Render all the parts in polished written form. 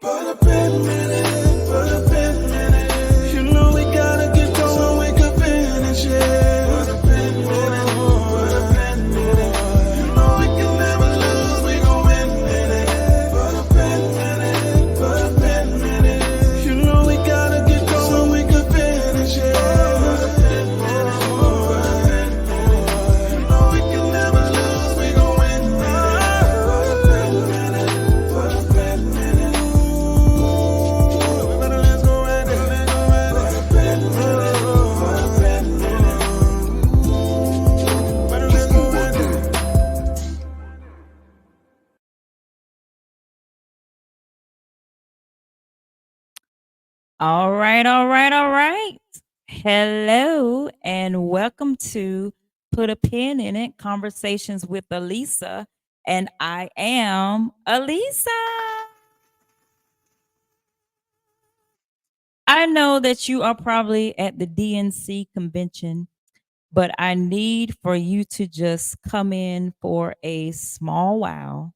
Put a pin in it, put a pin in it. You know we gotta get going so we can finish it. Put a pin in it, put a pin in it. You know we can never lose, we gon' win in it. Put a pin in it, put a pin in it. You know we gotta get going so we can finish it. Put a pin in it, put a pin in it. You know we can never lose, we gon' win in it. Put a pin in it, put a pin in it. All right, all right, all right. Hello, and welcome to Put a Pin in It Conversations with Elisa. And I am Elisa. I know that you are probably at the DNC convention, but I need for you to just come in for a small while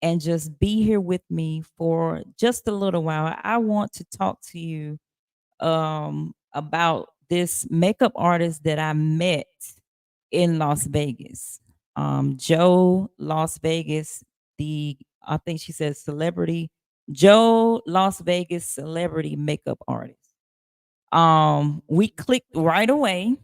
and just be here with me for just a little while. I want to talk to you about this makeup artist that I met in Las Vegas. Joe Las Vegas, the I think she says celebrity, Joe Las Vegas celebrity makeup artist. We clicked right away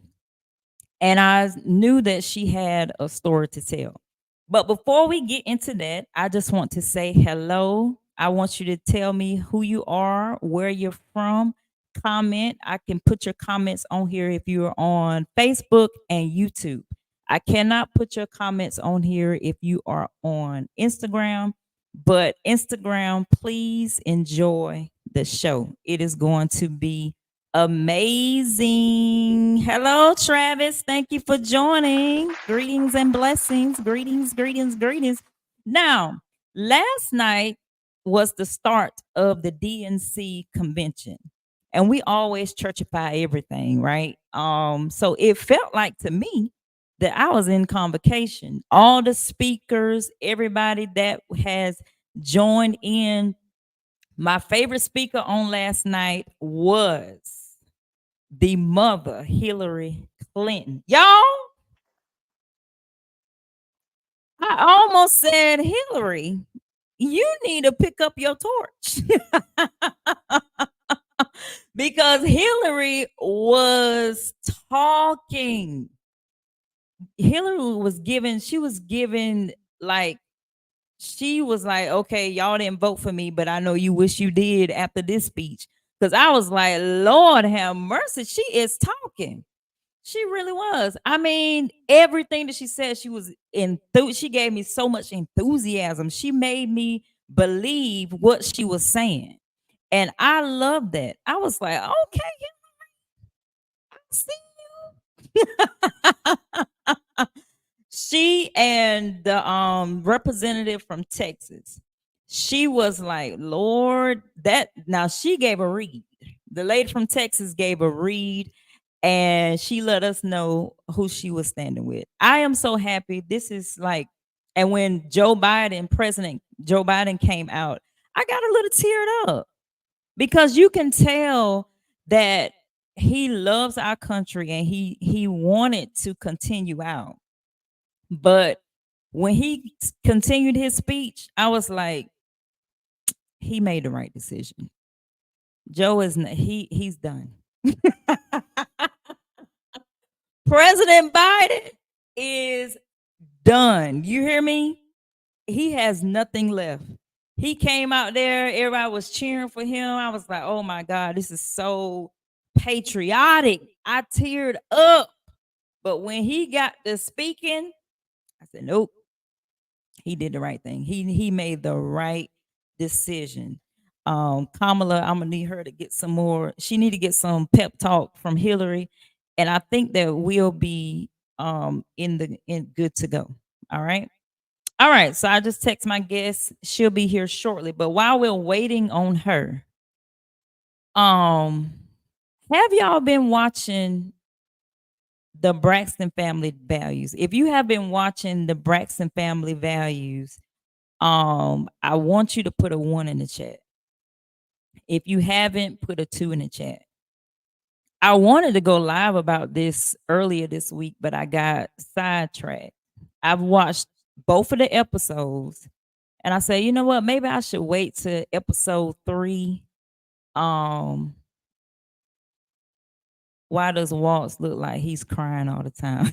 and I knew that she had a story to tell. But before we get into that, I just want to say hello. I want you to tell me who you are, where you're from. Comment. I can put your comments on here if you're on Facebook and YouTube. I cannot put your comments on here if you are on Instagram, but Instagram, please enjoy the show. It is going to be amazing. Hello, Travis. Thank you for joining. Greetings and blessings. Greetings, greetings, greetings. Now, last night was the start of the DNC convention. And we always churchify everything, right? So it felt like to me that I was in convocation. All the speakers, everybody that has joined in. My favorite speaker on last night was the mother, Hillary Clinton. Y'all, I almost said, Hillary, you need to pick up your torch. Because Hillary was talking. Hillary was given, she was given like, she was like, okay, y'all didn't vote for me, but I know you wish you did after this speech. Because I was like, Lord have mercy, she is talking. She really was. I mean, everything that she said, she was enthused. She gave me so much enthusiasm. She made me believe what she was saying. And I love that. I was like, okay, I see you. She and the representative from Texas, she was like, Lord, that now she gave a read. The lady from Texas gave a read and she let us know who she was standing with. I am so happy. This is like, and when President Joe Biden came out, I got a little teared up because you can tell that he loves our country and he wanted to continue out. But when he continued his speech, I was like, he made the right decision. Joe is he's done. President Biden is done. You hear me? He has nothing left. He came out there, everybody was cheering for him. I was like, oh my God, this is so patriotic. I teared up. But when he got to speaking, I said, nope, he did the right thing. He made the right decision. Kamala, I'm gonna need her to get some more. She need to get some pep talk from Hillary, and I think that we'll be in good to go. All right. All right. So I just text my guest. She'll be here shortly. But while we're waiting on her, um, have y'all been watching the Braxton Family Values? If you have been watching the Braxton Family Values, I want you to put a one in the chat. If you haven't, put a 2 in the chat. I wanted to go live about this earlier this week, but I got sidetracked. I've watched both of the episodes and I said, you know what? Maybe I should wait to episode 3. Um, why does Waltz look like he's crying all the time?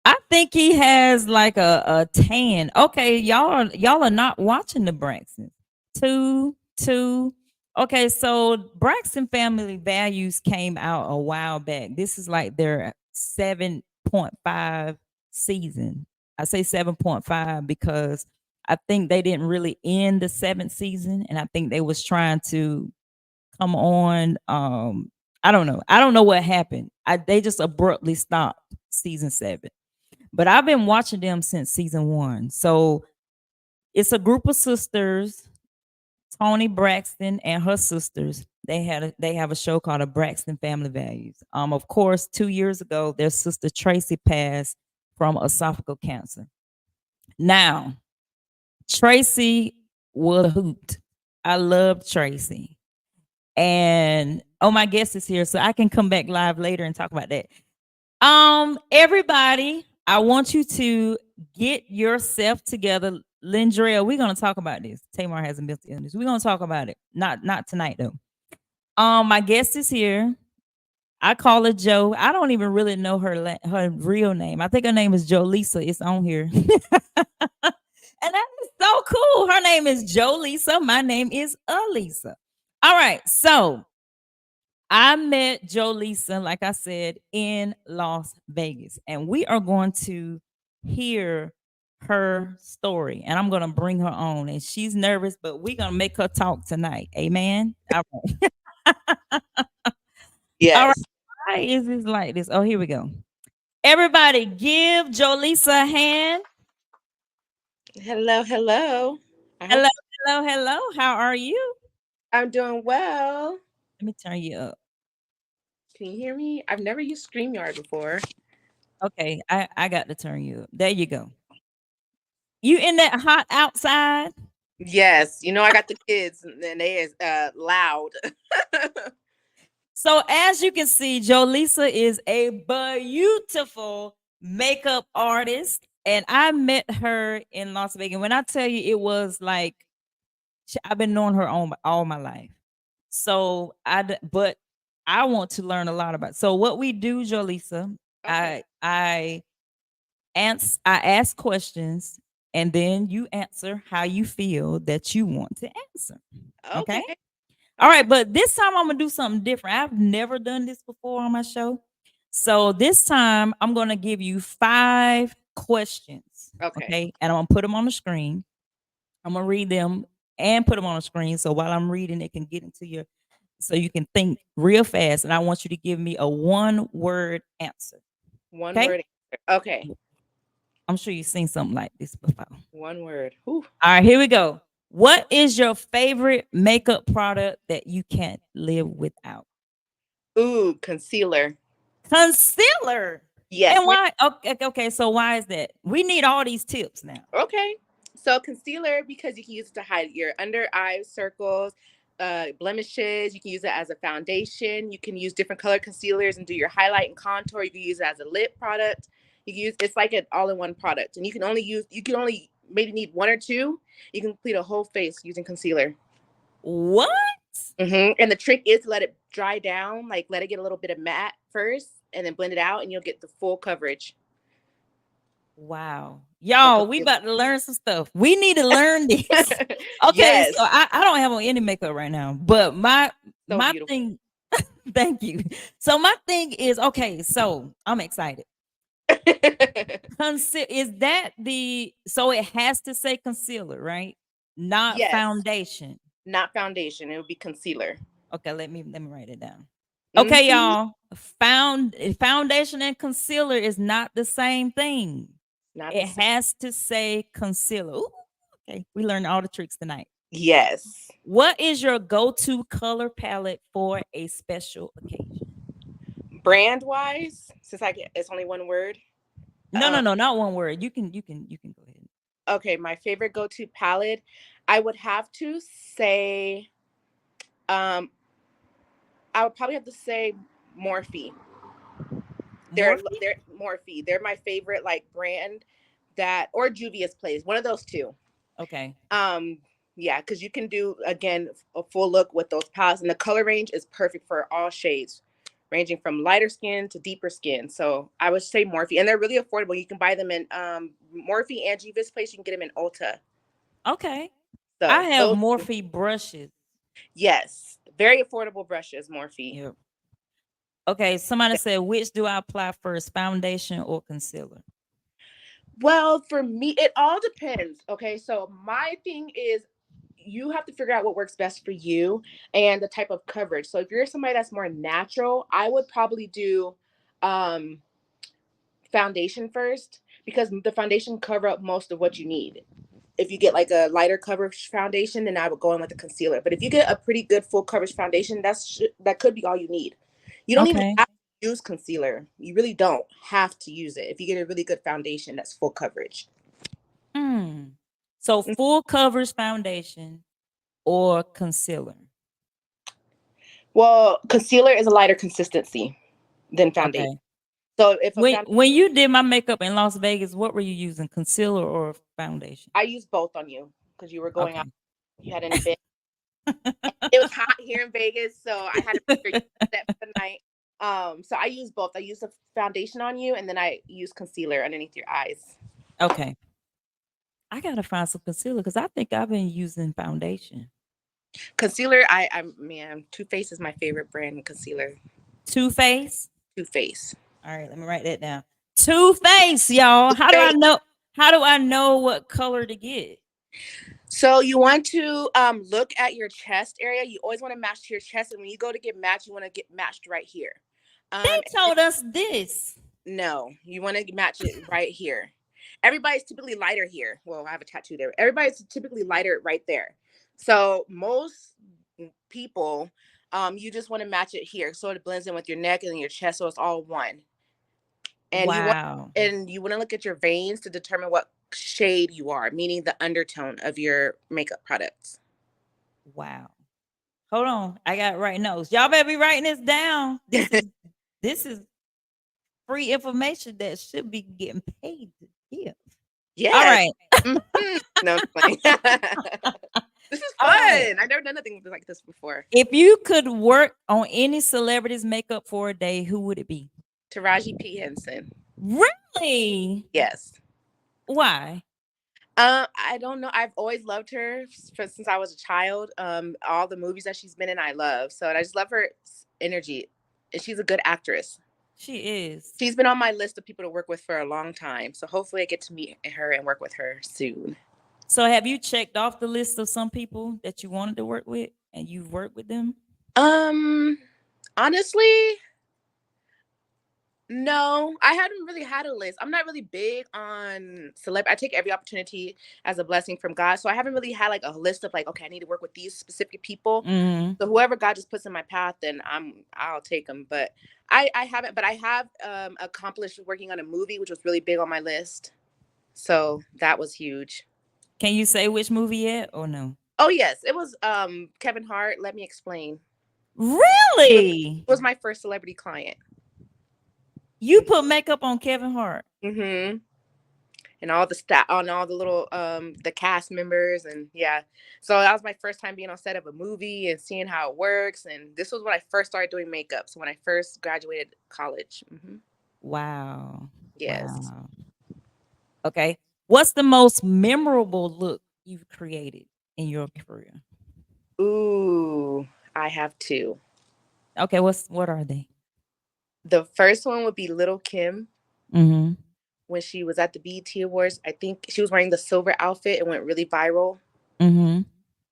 I think he has like a tan. Okay, y'all are not watching the Braxton. Two. Okay, so Braxton Family Values came out a while back. This is like their 7.5 season. I say 7.5 because I think they didn't really end the 7th season, and I think they was trying to come on. I don't know. I don't know what happened. They just abruptly stopped season 7. But I've been watching them since season 1. So it's a group of sisters, Tony Braxton and her sisters. They have a show called a Braxton Family Values. Of course, 2 years ago, their sister Tracy passed from esophageal cancer. Now, Tracy was a hoot. I love Tracy. And oh, my guest is here, so I can come back live later and talk about that. Everybody, I want you to get yourself together. Lindrea, we're gonna talk about this. Tamar has a mental illness. We're gonna talk about it. Not tonight though. My guest is here. I call her Joe. I don't even really know her real name. I think her name is JOLISA. It's on here. And that is so cool. Her name is JOLISA. My name is Alisa. All right, so I met JOLISA, like I said, in Las Vegas, and we are going to hear her story, and I'm going to bring her on. And she's nervous, but we're going to make her talk tonight. Amen. All right. All right. Yes. Why is this like this? Oh, here we go. Everybody, give JOLISA a hand. Hello, hello. Hello, hello. How are you? I'm doing well. Let me turn you up. Can you hear me? I've never used StreamYard before. Okay, I got to turn you up. There you go. You in that hot outside? Yes. You know, I got the kids and they is loud. So as you can see, JOLISA is a beautiful makeup artist. And I met her in Las Vegas. When I tell you, it was like I've been knowing her all my life. So but I want to learn a lot about. So what we do, JOLISA, Okay. I ask questions, and then you answer how you feel that you want to answer. Okay. Okay. All right, but this time I'm gonna do something different. I've never done this before on my show. So this time I'm gonna give you 5 questions. Okay. And I'm gonna put them on the screen. I'm gonna read them and put them on the screen. So while I'm reading, it can get into your so you can think real fast. And I want you to give me a 1-word answer. One Okay. word answer. Okay. I'm sure you've seen something like this before. One word. Whew. All right, here we go. What is your favorite makeup product that you can't live without? Ooh, concealer. Concealer. Yes. And why? Okay, so why is that? We need all these tips now. Okay. So concealer, because you can use it to hide your under eye circles, blemishes. You can use it as a foundation. You can use different color concealers and do your highlight and contour. You can use it as a lip product. You can use it's like an all-in-one product, and you can only maybe need 1 or 2. You can complete a whole face using concealer. What? And the trick is to let it dry down, like let it get a little bit of matte first, and then blend it out, and you'll get the full coverage. Wow. Y'all, we about to learn some stuff. We need to learn this. Okay, Yes. so I don't have on any makeup right now, but my beautiful. thing, thank you. So my thing is, okay, so I'm excited. Is that so it has to say concealer, right? Not Yes. foundation. Not foundation. It would be concealer. Okay, let me write it down. Okay, y'all. Foundation and concealer is not the same thing. It has to say concealer. Ooh, okay, we learned all the tricks tonight. Yes. What is your go-to color palette for a special occasion? Brand wise, since it's only 1 word. No, not 1 word. You can go ahead. Okay, my favorite go-to palette, I would have to say, um, I would probably have to say Morphe. Morphe? They're Morphe. They're my favorite like brand that, or Juvia's Place, one of those two. Okay. Um, yeah, because you can do again a full look with those palettes, and the color range is perfect for all shades, ranging from lighter skin to deeper skin. So I would say Morphe, and they're really affordable. You can buy them in Morphe and Juvia's Place. You can get them in Ulta. Okay. I So have those, Morphe brushes. yes, very affordable brushes, Morphe. Yep. Okay. Somebody said, which do I apply first, foundation or concealer? Well, for me, it all depends. Okay, so my thing is you have to figure out what works best for you and the type of coverage. So if you're somebody that's more natural, I would probably do um foundation first because the foundation cover up most of what you need. If you get like a lighter coverage foundation, then I would go in with a concealer. But if you get a pretty good full coverage foundation, that could be all you need. You don't even Okay. have to use concealer. You really don't have to use it if you get a really good foundation that's full coverage. Mm. So full coverage foundation or concealer? Well, concealer is a lighter consistency than foundation. Okay. So if a foundation, When you did my makeup in Las Vegas, what were you using, concealer or foundation? I used both on you because you were going out, Okay. you had an event. It was hot here in Vegas, so I had to make sure you set for the night. So I used both. I used the foundation on you, and then I used concealer underneath your eyes. Okay. I gotta find some concealer because I think I've been using foundation. Concealer, I man, Too Faced is my favorite brand concealer. Too Faced. Too Faced. All right, let me write that down. Too Faced, y'all. How do I know? How do I know what color to get? So you want to look at your chest area. You always want to match to your chest, and when you go to get matched, you want to get matched right here. They told us this. No, you want to match it right here. Everybody's typically lighter here. Well, I have a tattoo there. Everybody's typically lighter right there. So most people, you just want to match it here so it blends in with your neck and your chest, so it's all one. And Wow. you want to look at your veins to determine what shade you are, meaning the undertone of your makeup products. Wow. Hold on. I got right notes. Y'all better be writing this down. This is free information that should be getting paid to give. Yes. All right. Mm-hmm. No, I'm playing. This is fun. Right. I've never done nothing like this before. If you could work on any celebrity's makeup for a day, who would it be? Taraji P. Henson. Really? Yes. Why? I don't know. I've always loved her since I was a child. All the movies that she's been in, I love. So I just love her energy, and she's a good actress. She is. She's been on my list of people to work with for a long time. So hopefully I get to meet her and work with her soon. So have you checked off the list of some people that you wanted to work with and you've worked with them? Honestly, no, I haven't really had a list. I'm not really big on celebrity. I take every opportunity as a blessing from God. So I haven't really had like a list of like, okay, I need to work with these specific people. Mm-hmm. So whoever God just puts in my path, then I'll take them. But I haven't. But I have accomplished working on a movie, which was really big on my list. So that was huge. Can you say which movie yet or no? Oh yes, it was Kevin Hart. Let me explain. Really? It was my first celebrity client. You put makeup on Kevin Hart. Mm-hmm. And all the on all the little the cast members, and yeah. So that was my first time being on set of a movie and seeing how it works. And this was when I first started doing makeup. So when I first graduated college. Mm-hmm. Wow. Yes. Wow. Okay. What's the most memorable look you've created in your career? Ooh, I have two. Okay, what are they? The first one would be Little Kim. Mm-hmm. When she was at the BET Awards. I think she was wearing the silver outfit and went really viral. Mm-hmm.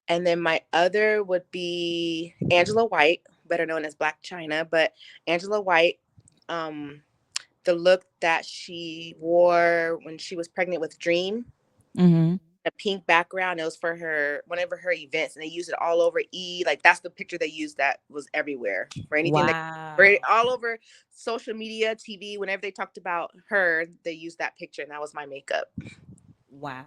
And then my other would be Angela White, better known as Black China, but Angela White, the look that she wore when she was pregnant with Dream, Mm-hmm. a pink background. It was for her one of her events, and they used it all over like that's the picture they used that was everywhere for anything. Wow. All over social media, TV. Whenever they talked about her, they used that picture, and that was my makeup. Wow.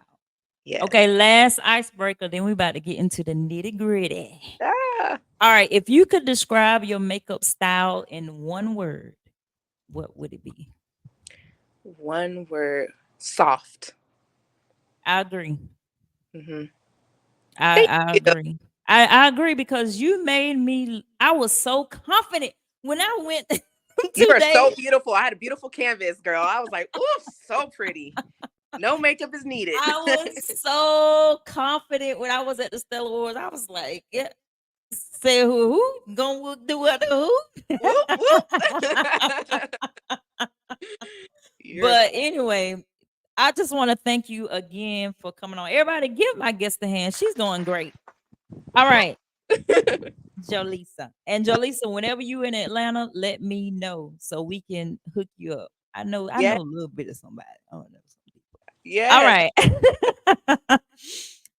Yes. Okay, last icebreaker. Then we about to get into the nitty gritty. Ah, All right. If you could describe your makeup style in one word, what would it be? one word. Soft. I agree. Hmm. I, Thank I you. agree. I agree because you made me. I was so confident when I went You are so today. beautiful. I had a beautiful canvas, girl. I was like, ooh, so pretty. No makeup is needed. I was so confident when I was at the Stellar Wars. I was like, yeah, say who gonna do what who. Whoop, whoop. You're But anyway, I just want to thank you again for coming on. Everybody, give my guest a hand. She's doing great. All right, Jolisa. And Jolisa, whenever you in Atlanta, let me know so we can hook you up. I yes, know a little bit of somebody. I don't know some people. All yes. right.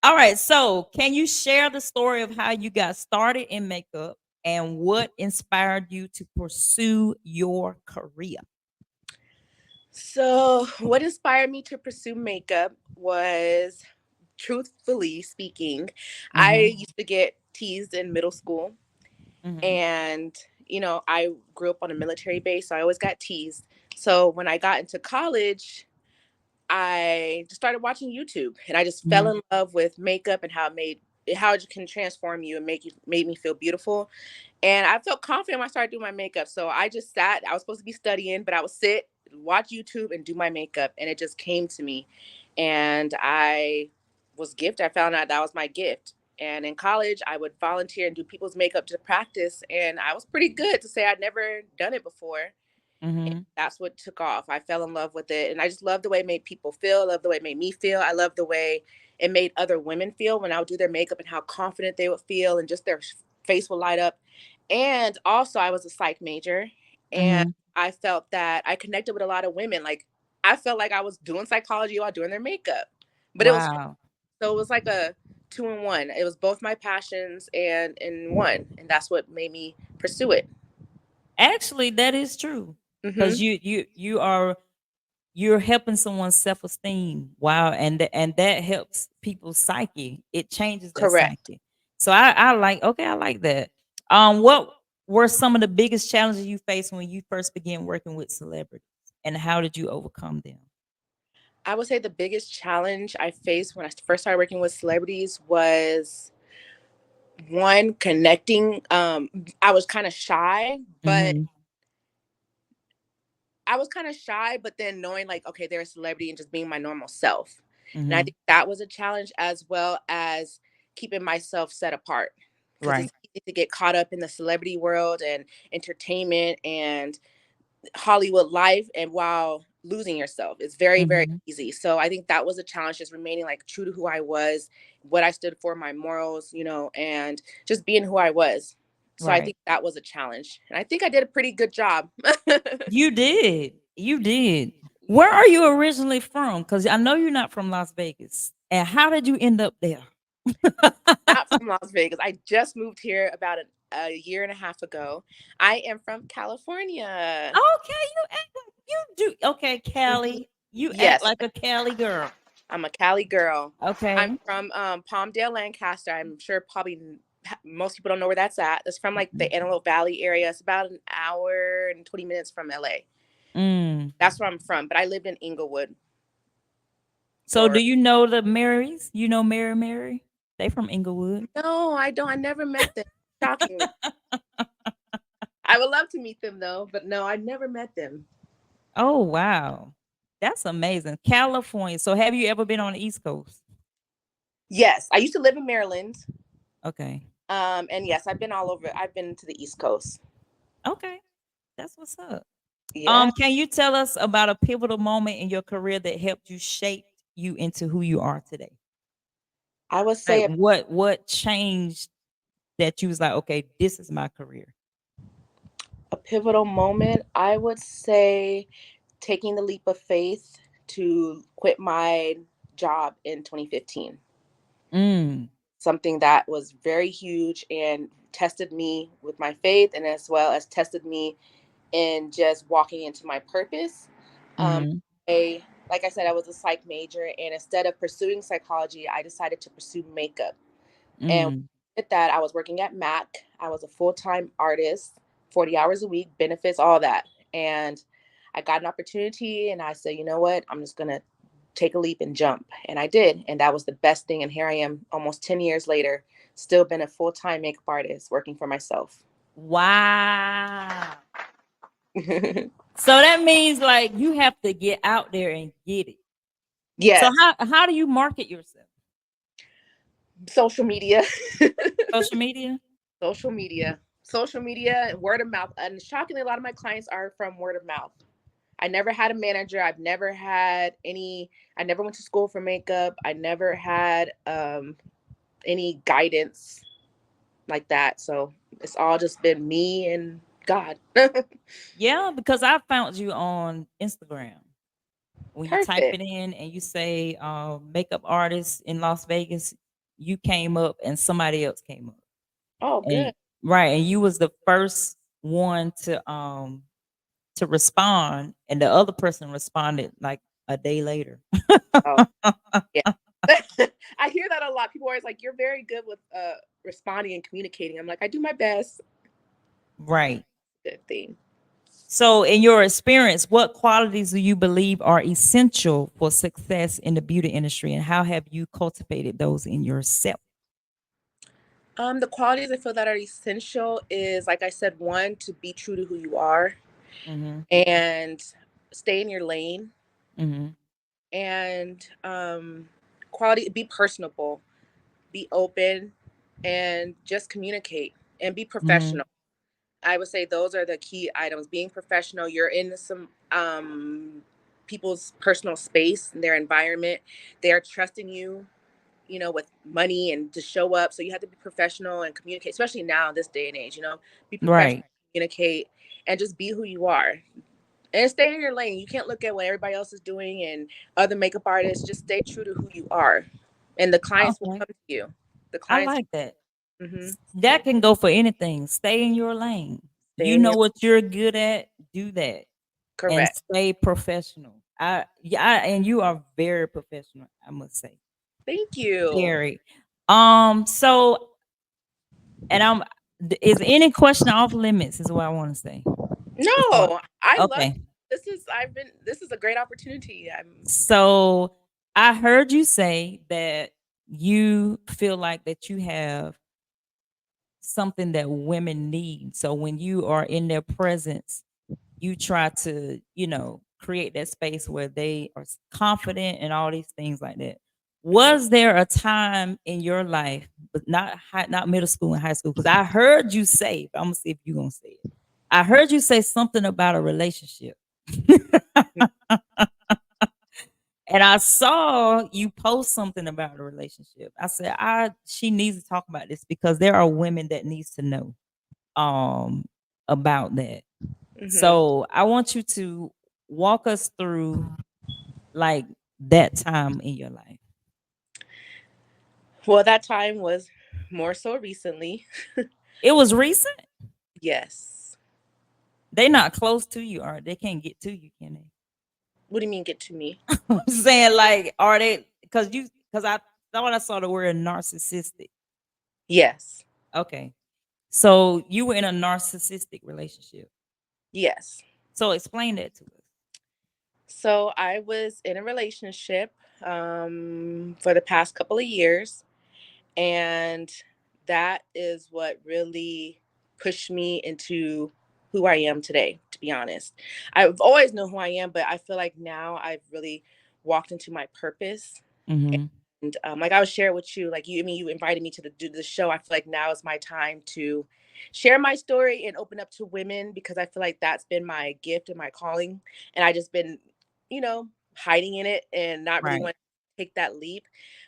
All right. So, can you share the story of how you got started in makeup and what inspired you to pursue your career? So, what inspired me to pursue makeup was, truthfully speaking, I Mm-hmm. used to get teased in middle school. Mm-hmm. And, I grew up on a military base, so I always got teased. So, when I got into college, I just started watching YouTube and I just fell Mm-hmm. in love with makeup and how it can transform you and made me feel beautiful. And I felt confident when I started doing my makeup. So I just sat, I was supposed to be studying, but I would sit, watch YouTube and do my makeup. And it just came to me. And I was gifted. I found out that was my gift. And in college, I would volunteer and do people's makeup to practice. And I was pretty good to say I'd never done it before. And Mm-hmm. that's what took off. I fell in love with it. And I just love the way it made people feel. I love the way it made me feel. I love the way it made other women feel when I would do their makeup and how confident they would feel and just their face would light up. And also, I was a psych major and Mm-hmm. I felt that I connected with a lot of women. Like, I felt like I was doing psychology while doing their makeup. But it was fun. Wow. So it was like a two in one. It was both my passions and in one. And that's what made me pursue it. Actually, that is true. Hmm. Because you're helping someone's self-esteem. Wow. And that helps people's psyche. It changes their Correct. psyche. So I like that. What were some of the biggest challenges you faced when you first began working with celebrities? And how did you overcome them? I would say the biggest challenge I faced when I first started working with celebrities was one, connecting. I was kind of shy, but Mm-hmm. then knowing like, okay, they're a celebrity and just being my normal self. And I Mm-hmm. think that was a challenge as well as keeping myself set apart because Right. it's easy to get caught up in the celebrity world and entertainment and Hollywood life and while losing yourself. It's very, very Mm-hmm. easy. So I think that was a challenge, just remaining like true to who I was, what I stood for, my morals, and just being who I was. So I Right. think that was a challenge. And I think I did a pretty good job. You did. You did. Where Yeah. are you originally from? Because I know you're not from Las Vegas. And how did you end up there? Not from Las Vegas. I just moved here about a year and a half ago. I am from California. Okay, you act like you do. Okay, Mhm. Cali. You act Yes, like a Cali girl. I'm a Cali girl. I'm Okay. from Palmdale, Lancaster. I'm sure probably most people don't know where that's at. It's from like the Antelope Valley area. It's about an hour and 20 minutes from LA. Mm. That's where I'm from. But I lived in Inglewood So do for you know the Marys? You know Mary? They from Inglewood. no, I don't. I never met them. Shockingly. I would love to meet them though, but no, I never met them. Oh wow. That's amazing. California. So have you ever been on the East Coast? Yes, I used to live in Maryland. Okay. And yes, I've been all over. I've been to the East Coast. Okay. That's what's up. Yeah. Can you tell us about a pivotal moment in your career that helped you shape you into who you are today? I would Like say what changed that you was like, okay, this is my career. a pivotal moment. I would say taking the leap of faith to quit my job in 2015. Mm, Something that was very huge and tested me with my faith and as well as tested me in just walking into my purpose. Um, mm-hmm, I like I said, I was a psych major, and instead of pursuing psychology, I decided to pursue makeup. And Mm. with that, I was working at Mac. I was a full-time artist, 40 hours a week, benefits, all that. And I got an opportunity, and I said, you know what? I'm just going to take a leap and jump. And I did. And that was the best thing. And here I am almost 10 years later, still been a full-time makeup artist working for myself. Wow. So that means like you have to get out there and get it. So Yes. how do you market yourself? Social media. Social media? Social media. Social media and word of mouth. And shockingly, a lot of my clients are from word of mouth. I never had a manager. I've never had any, I never went to school for makeup. I never had any guidance like that. So it's all just been me and God. Yeah, because I found you on Instagram. When you type Perfect. it in and you say makeup artist in Las Vegas, you came up and somebody else came up. Oh, And good. right, and you was the first one to respond, and the other person responded like a day later. Oh, yeah. I hear that a lot. People are always like, you're very good with responding and communicating. I'm like, I do my best. Right. Good thing. So, in your experience, what qualities do you believe are essential for success in the beauty industry, and how have you cultivated those in yourself? The qualities I feel that are essential is, like I said, one, to be true to who you are Mm-hmm. and stay in your lane, Mm-hmm. and quality, be personable, be open, and just communicate and be Mm-hmm. professional. I would say those are the key items. Being professional, you're in some people's personal space and their environment. They are trusting you, with money and to show up. So you have to be professional and communicate, especially now, this day and age, be professional, Right. communicate, and just be who you are. And stay in your lane. You can't look at what everybody else is doing and other makeup artists. Just stay true to who you are. And the clients will Okay. come to you. The I clients, like that. mm-hmm, That can go for anything. Stay in your lane. stay You in know your, what you're good at, do that and correct. stay professional. And you are very professional, I must say. Thank you. Very. So and is any question off limits is what I want to say before. No, I love Okay. this is a great opportunity. So I heard you say that you feel like that you have something that women need. So when you are in their presence, you try to, create that space where they are confident and all these things like that. Mhm. Was there a time in your life, but not middle school and high school? Because I heard you say, but I'm gonna see if you're gonna say it. I heard you say something about a relationship. And I saw you post something about a relationship. I said, she needs to talk about this because there are women that needs to know um about that. Mhm. So I want you to walk us through like that time in your life. Well, that time was more so recently. It was recent. Yes. They not close to you, or they can't get to you, can they? What do you mean get to me? I'm saying like, are they? Because I thought I saw the word narcissistic. Yes. Okay, so you were in a narcissistic relationship. Yes. So explain that to us. So I was in a relationship for the past couple of years, and that is what really pushed me into who I am today, to be honest. I've always known who I am, but I feel like now I've really walked into my purpose. Mm-hmm. And like I was sharing with you, like you invited me to do the show. I feel like now is my time to share my story and open up to women, because I feel like that's been my gift and my calling. And I just been, hiding in it and not really Right. want to take that leap.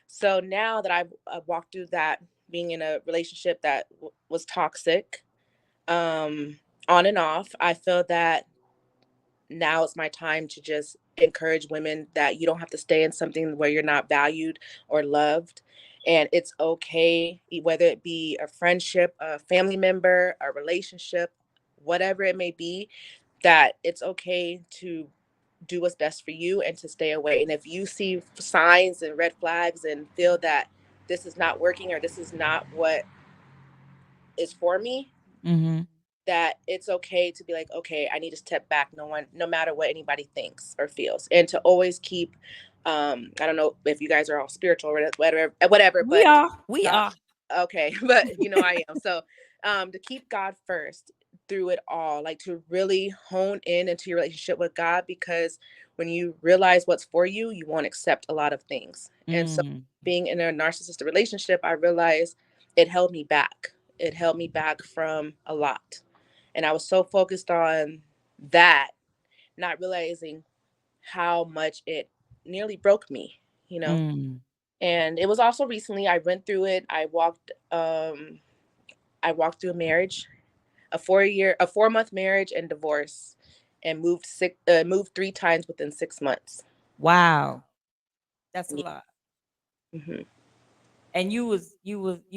So now that I've walked through that, being in a relationship that was toxic, on and off, I feel that now it's my time to just encourage women that you don't have to stay in something where you're not valued or loved. And it's okay, whether it be a friendship, a family member, a relationship, whatever it may be, that it's okay to do what's best for you and to stay away. And if you see signs and red flags and feel that this is not working or this is not what is for me, Mm-hmm. that it's okay to be like, okay, I need to step back. No matter what anybody thinks or feels, and to always keep, I don't know if you guys are all spiritual or whatever, We but are. We God, are. okay, but I am. So, to keep God first through it all, like to really hone in into your relationship with God, because when you realize what's for you, you won't accept a lot of things. And so, Mm. being in a narcissistic relationship, I realized it held me back. It held me back from a lot. And I was so focused on that, not realizing how much it nearly broke me, you know. Mm. And it was also recently I went through it. I walked through a marriage, a 4 month marriage and divorce, and moved 3 times within 6 months. Wow. That's a Yeah. lot. hmm And you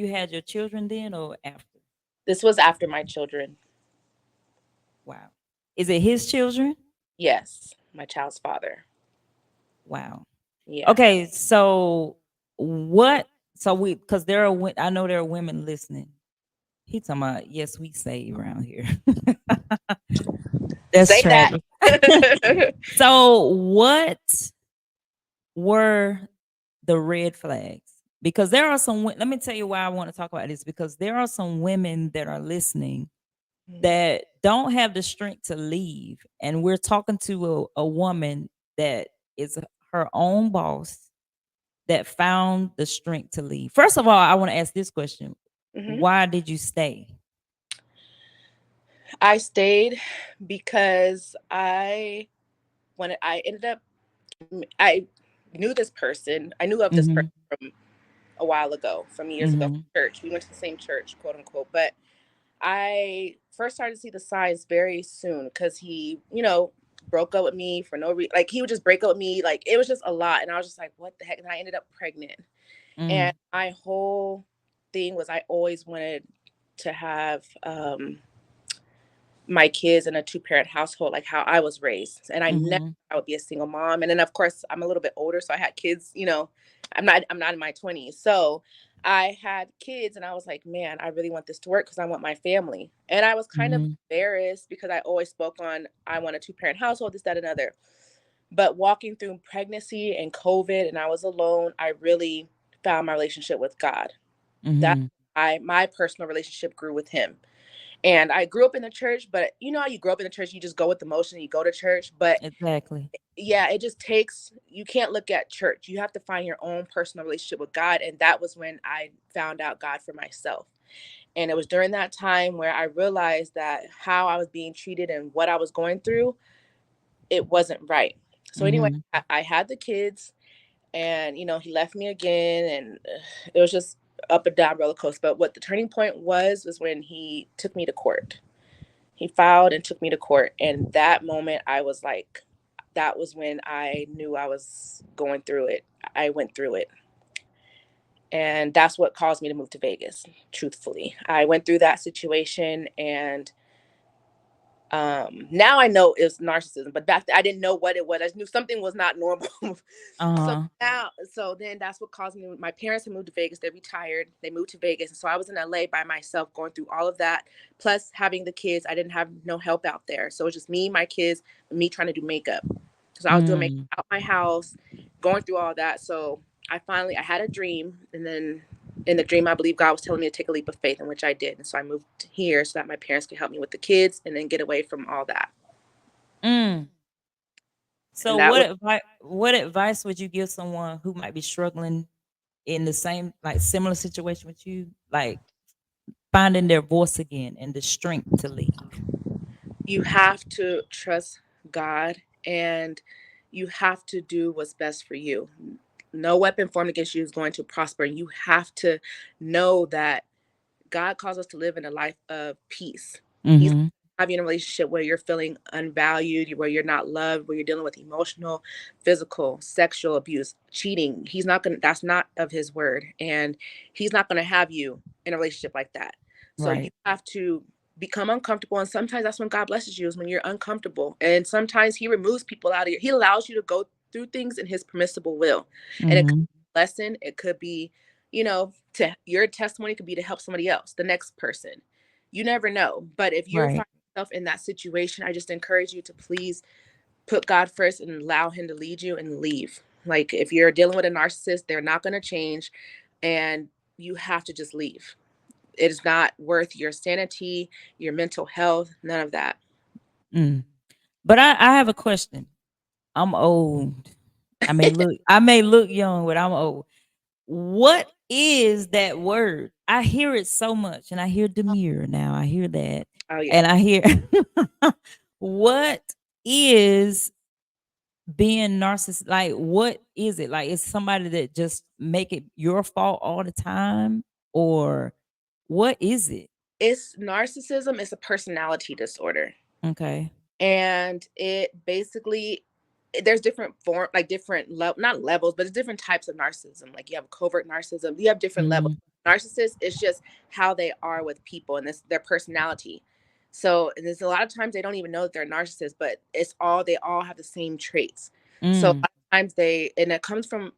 had your children then or after? This was after my children. Wow. Is it his children? Yes, my child's father. Wow. Yeah. Okay, so what? So because I know there are women listening. He talking about yes, we say around here. That's Say that. Travis. So what were the red flags? Because there are some. Let me tell you why I want to talk about this. Because there are some women that are listening that don't have the strength to leave, and we're talking to a woman that is her own boss that found the strength to leave. First of all, I want to ask this question. hmm Why did you stay? I stayed because I ended up, I knew this person. I knew of this person Mhm. from a while ago, from years ago, Mhm. from church. We went to the same church, quote unquote. But I first started to see the signs very soon because he, broke up with me for no reason. Like he would just break up with me. Like it was just a lot. And I was just like, what the heck? And I ended up pregnant. And Mm. my whole thing was I always wanted to have my kids in a two-parent household, like how I was raised. And I never Mhm. thought I would be a single mom. And then of course I'm a little bit older, so I had kids, I'm not in my 20s. So I had kids and I was like, man, I really want this to work because I want my family. And I was kind of Mhm. embarrassed because I always spoke on I want a two-parent household, this, that, and other. But walking through pregnancy and COVID and I was alone, I really found my relationship with God. That Mhm. my personal relationship grew with him. And I grew up in the church, but you know how you grow up in the church, you just go with the motion, you go to church. But Exactly. yeah, it just takes, you can't look at church. You have to find your own personal relationship with God. And that was when I found out God for myself. And it was during that time where I realized that how I was being treated and what I was going through, it wasn't right. So anyway, Mhm. I had the kids and, he left me again. And it was just up and down roller coaster. But what the turning point was when he took me to court. He filed and took me to court. And that moment, I was like, that was when I knew I was going through it. I went through it. And that's what caused me to move to Vegas, truthfully. I went through that situation and now I know it's narcissism, but back then I didn't know what it was. I just knew something was not normal. so Uh-huh. so then that's what caused me. My parents had moved to Vegas. They retired. They moved to Vegas, and so I was in LA by myself, going through all of that. Plus having the kids, I didn't have no help out there, so it was just me, my kids, and me trying to do makeup. So I was doing makeup Mm. out my house, going through all that. So I had a dream, and then in the dream, I believe God was telling me to take a leap of faith, in which I did. And so I moved here so that my parents could help me with the kids and then get away from all that. Mm. So And that was, what advice would you give someone who might be struggling in the same like similar situation with you, like finding their voice again and the strength to leave? you have to trust God and you have to do what's best for you. No weapon formed against you is going to prosper. You have to know that God calls us to live in a life of peace. He's Mhm. having a relationship where you're feeling unvalued, where you're not loved, where you're dealing with emotional, physical, sexual abuse, cheating. He's not going to, that's not of his word. And he's not going to have you in a relationship like that. So you Right. have to become uncomfortable. And sometimes that's when God blesses you, is when you're uncomfortable. And sometimes he removes people out of you. He allows you to go through things in his permissible will. And it could Mhm. be a lesson. It could be, to your testimony could be to help somebody else, the next person. You never know. But if you Right. find yourself in that situation, I just encourage you to please put God first and allow him to lead you and leave. Like if you're dealing with a narcissist, they're not going to change, and you have to just leave. It is not worth your sanity, your mental health, none of that. Mm. But I have a question. I'm old. I may look young, but I'm old. What is that word? I hear it so much, and I hear demure now. I hear that, Oh yeah. and I hear what is being narcissist? Like, what is it? Like, is somebody that just make it your fault all the time, or what is it? It's narcissism, it's a personality disorder. Okay. And it basically, there's different form, like different not levels, but it's different types of narcissism. Like you have covert narcissism, you have different levels. Mhm. Narcissists is just how they are with people, and this their personality. So and there's a lot of times they don't even know that they're narcissists, but they all have the same traits. So a Mm. lot of times and it comes from,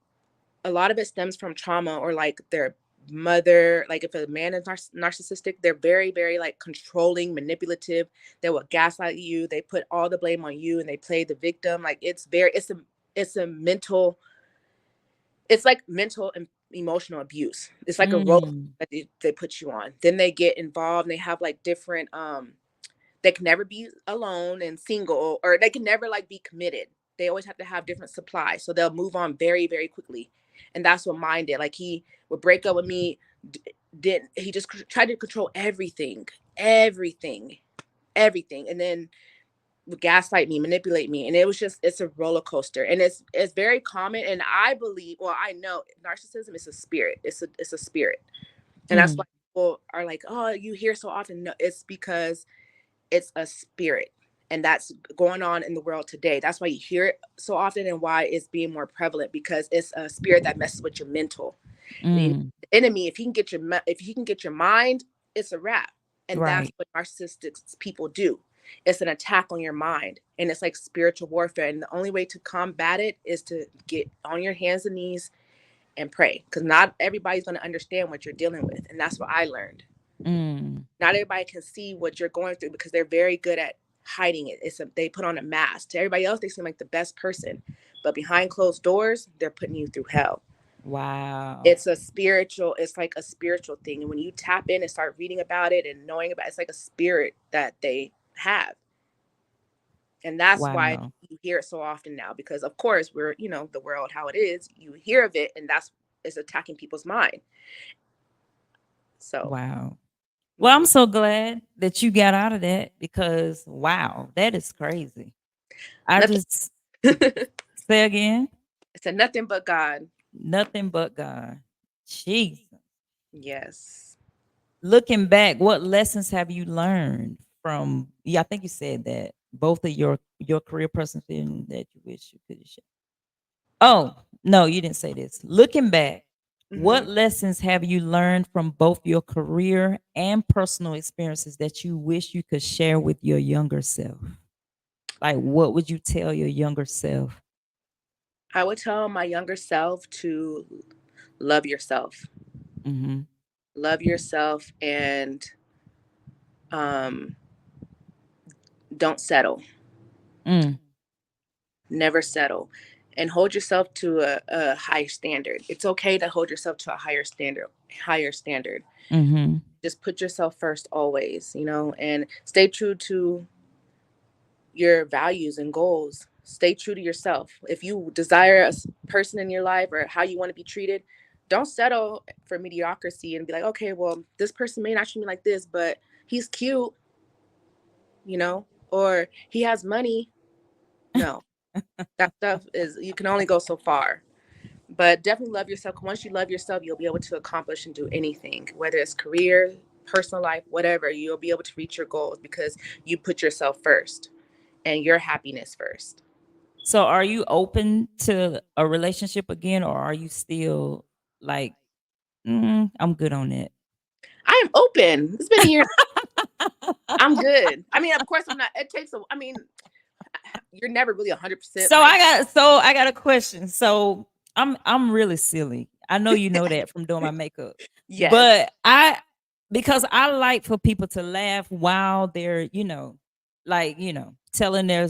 a lot of it stems from trauma, or like their mother. Like if a man is narcissistic, they're very very like controlling, manipulative. They will gaslight you, they put all the blame on you, and they play the victim. Like it's a mental, it's like mental and emotional abuse. It's like a role Mm. that they put you on. Then they get involved, and they have like different they can never be alone and single, or they can never like be committed. They always have to have different supplies, so they'll move on very very quickly. And that's what mine did. Like he would break up with me, didn't he just tried to control everything, everything, and then would gaslight me, manipulate me. And it was just, it's a roller coaster, and it's very common. And I believe, well, I know narcissism is a spirit. It's a spirit. And that's why Mm. people are like, oh, you hear so often. No, it's because it's a spirit, and that's going on in the world today. That's why you hear it so often, and why it's being more prevalent, because it's a spirit that messes with your mental. And Mm. the enemy, if he can get your mind, it's a wrap. And that's Right. what narcissistic people do. It's an attack on your mind, and it's like spiritual warfare. And the only way to combat it is to get on your hands and knees and pray, because not everybody's going to understand what you're dealing with. And that's what I learned. Mm. Not everybody can see what you're going through, because they're very good at hiding it. They put on a mask. To everybody else, they seem like the best person, but behind closed doors, they're putting you through hell. Wow. It's like a spiritual thing. And when you tap in and start reading about it and knowing about it, it's like a spirit that they have. And that's why Wow. you hear it so often now, because of course we're, the world how it is, you hear of it, and that's, it's attacking people's mind. So Wow. Well, I'm mhm. so glad that you got out of that, because wow, that is crazy. I Nothing. just say again, It's a nothing but God. nothing but God. Jesus. Yes. Looking back, what lessons have you learned from? Yeah, I think you said that both of your career personal thing that you wish you could share. Oh no, you didn't say this. Looking back, Hmm. what lessons have you learned from both your career and personal experiences that you wish you could share with your younger self? Like, what would you tell your younger self? I would tell my younger self to love yourself. Mm-hmm. Love yourself, and um, don't settle. Mm. Never settle. And hold yourself to a higher standard. It's okay to hold yourself to a higher standard. Mm-hmm. Just put yourself first always, and stay true to your values and goals. Stay true to yourself. If you desire person in your life, or how you want to be treated, don't settle for mediocrity and be like, okay, well, this person may not treat me like this, but he's cute, or he has money. No, that stuff is, you can only go so far. But definitely love yourself. Once you love yourself, you'll be able to accomplish and do anything, whether it's career, personal life, whatever. You'll be able to reach your goals, because you put yourself first and your happiness first. So, are you open to a relationship again, or are you still like, I'm good on that? I am open. It's been a year. I'm good. I mean, of course, I'm not. It takes a. I mean, you're never really 100% So like. I got a question. So I'm really silly. I know you know that from doing my makeup. Yes. But I because I like for people to laugh while they're, like, telling their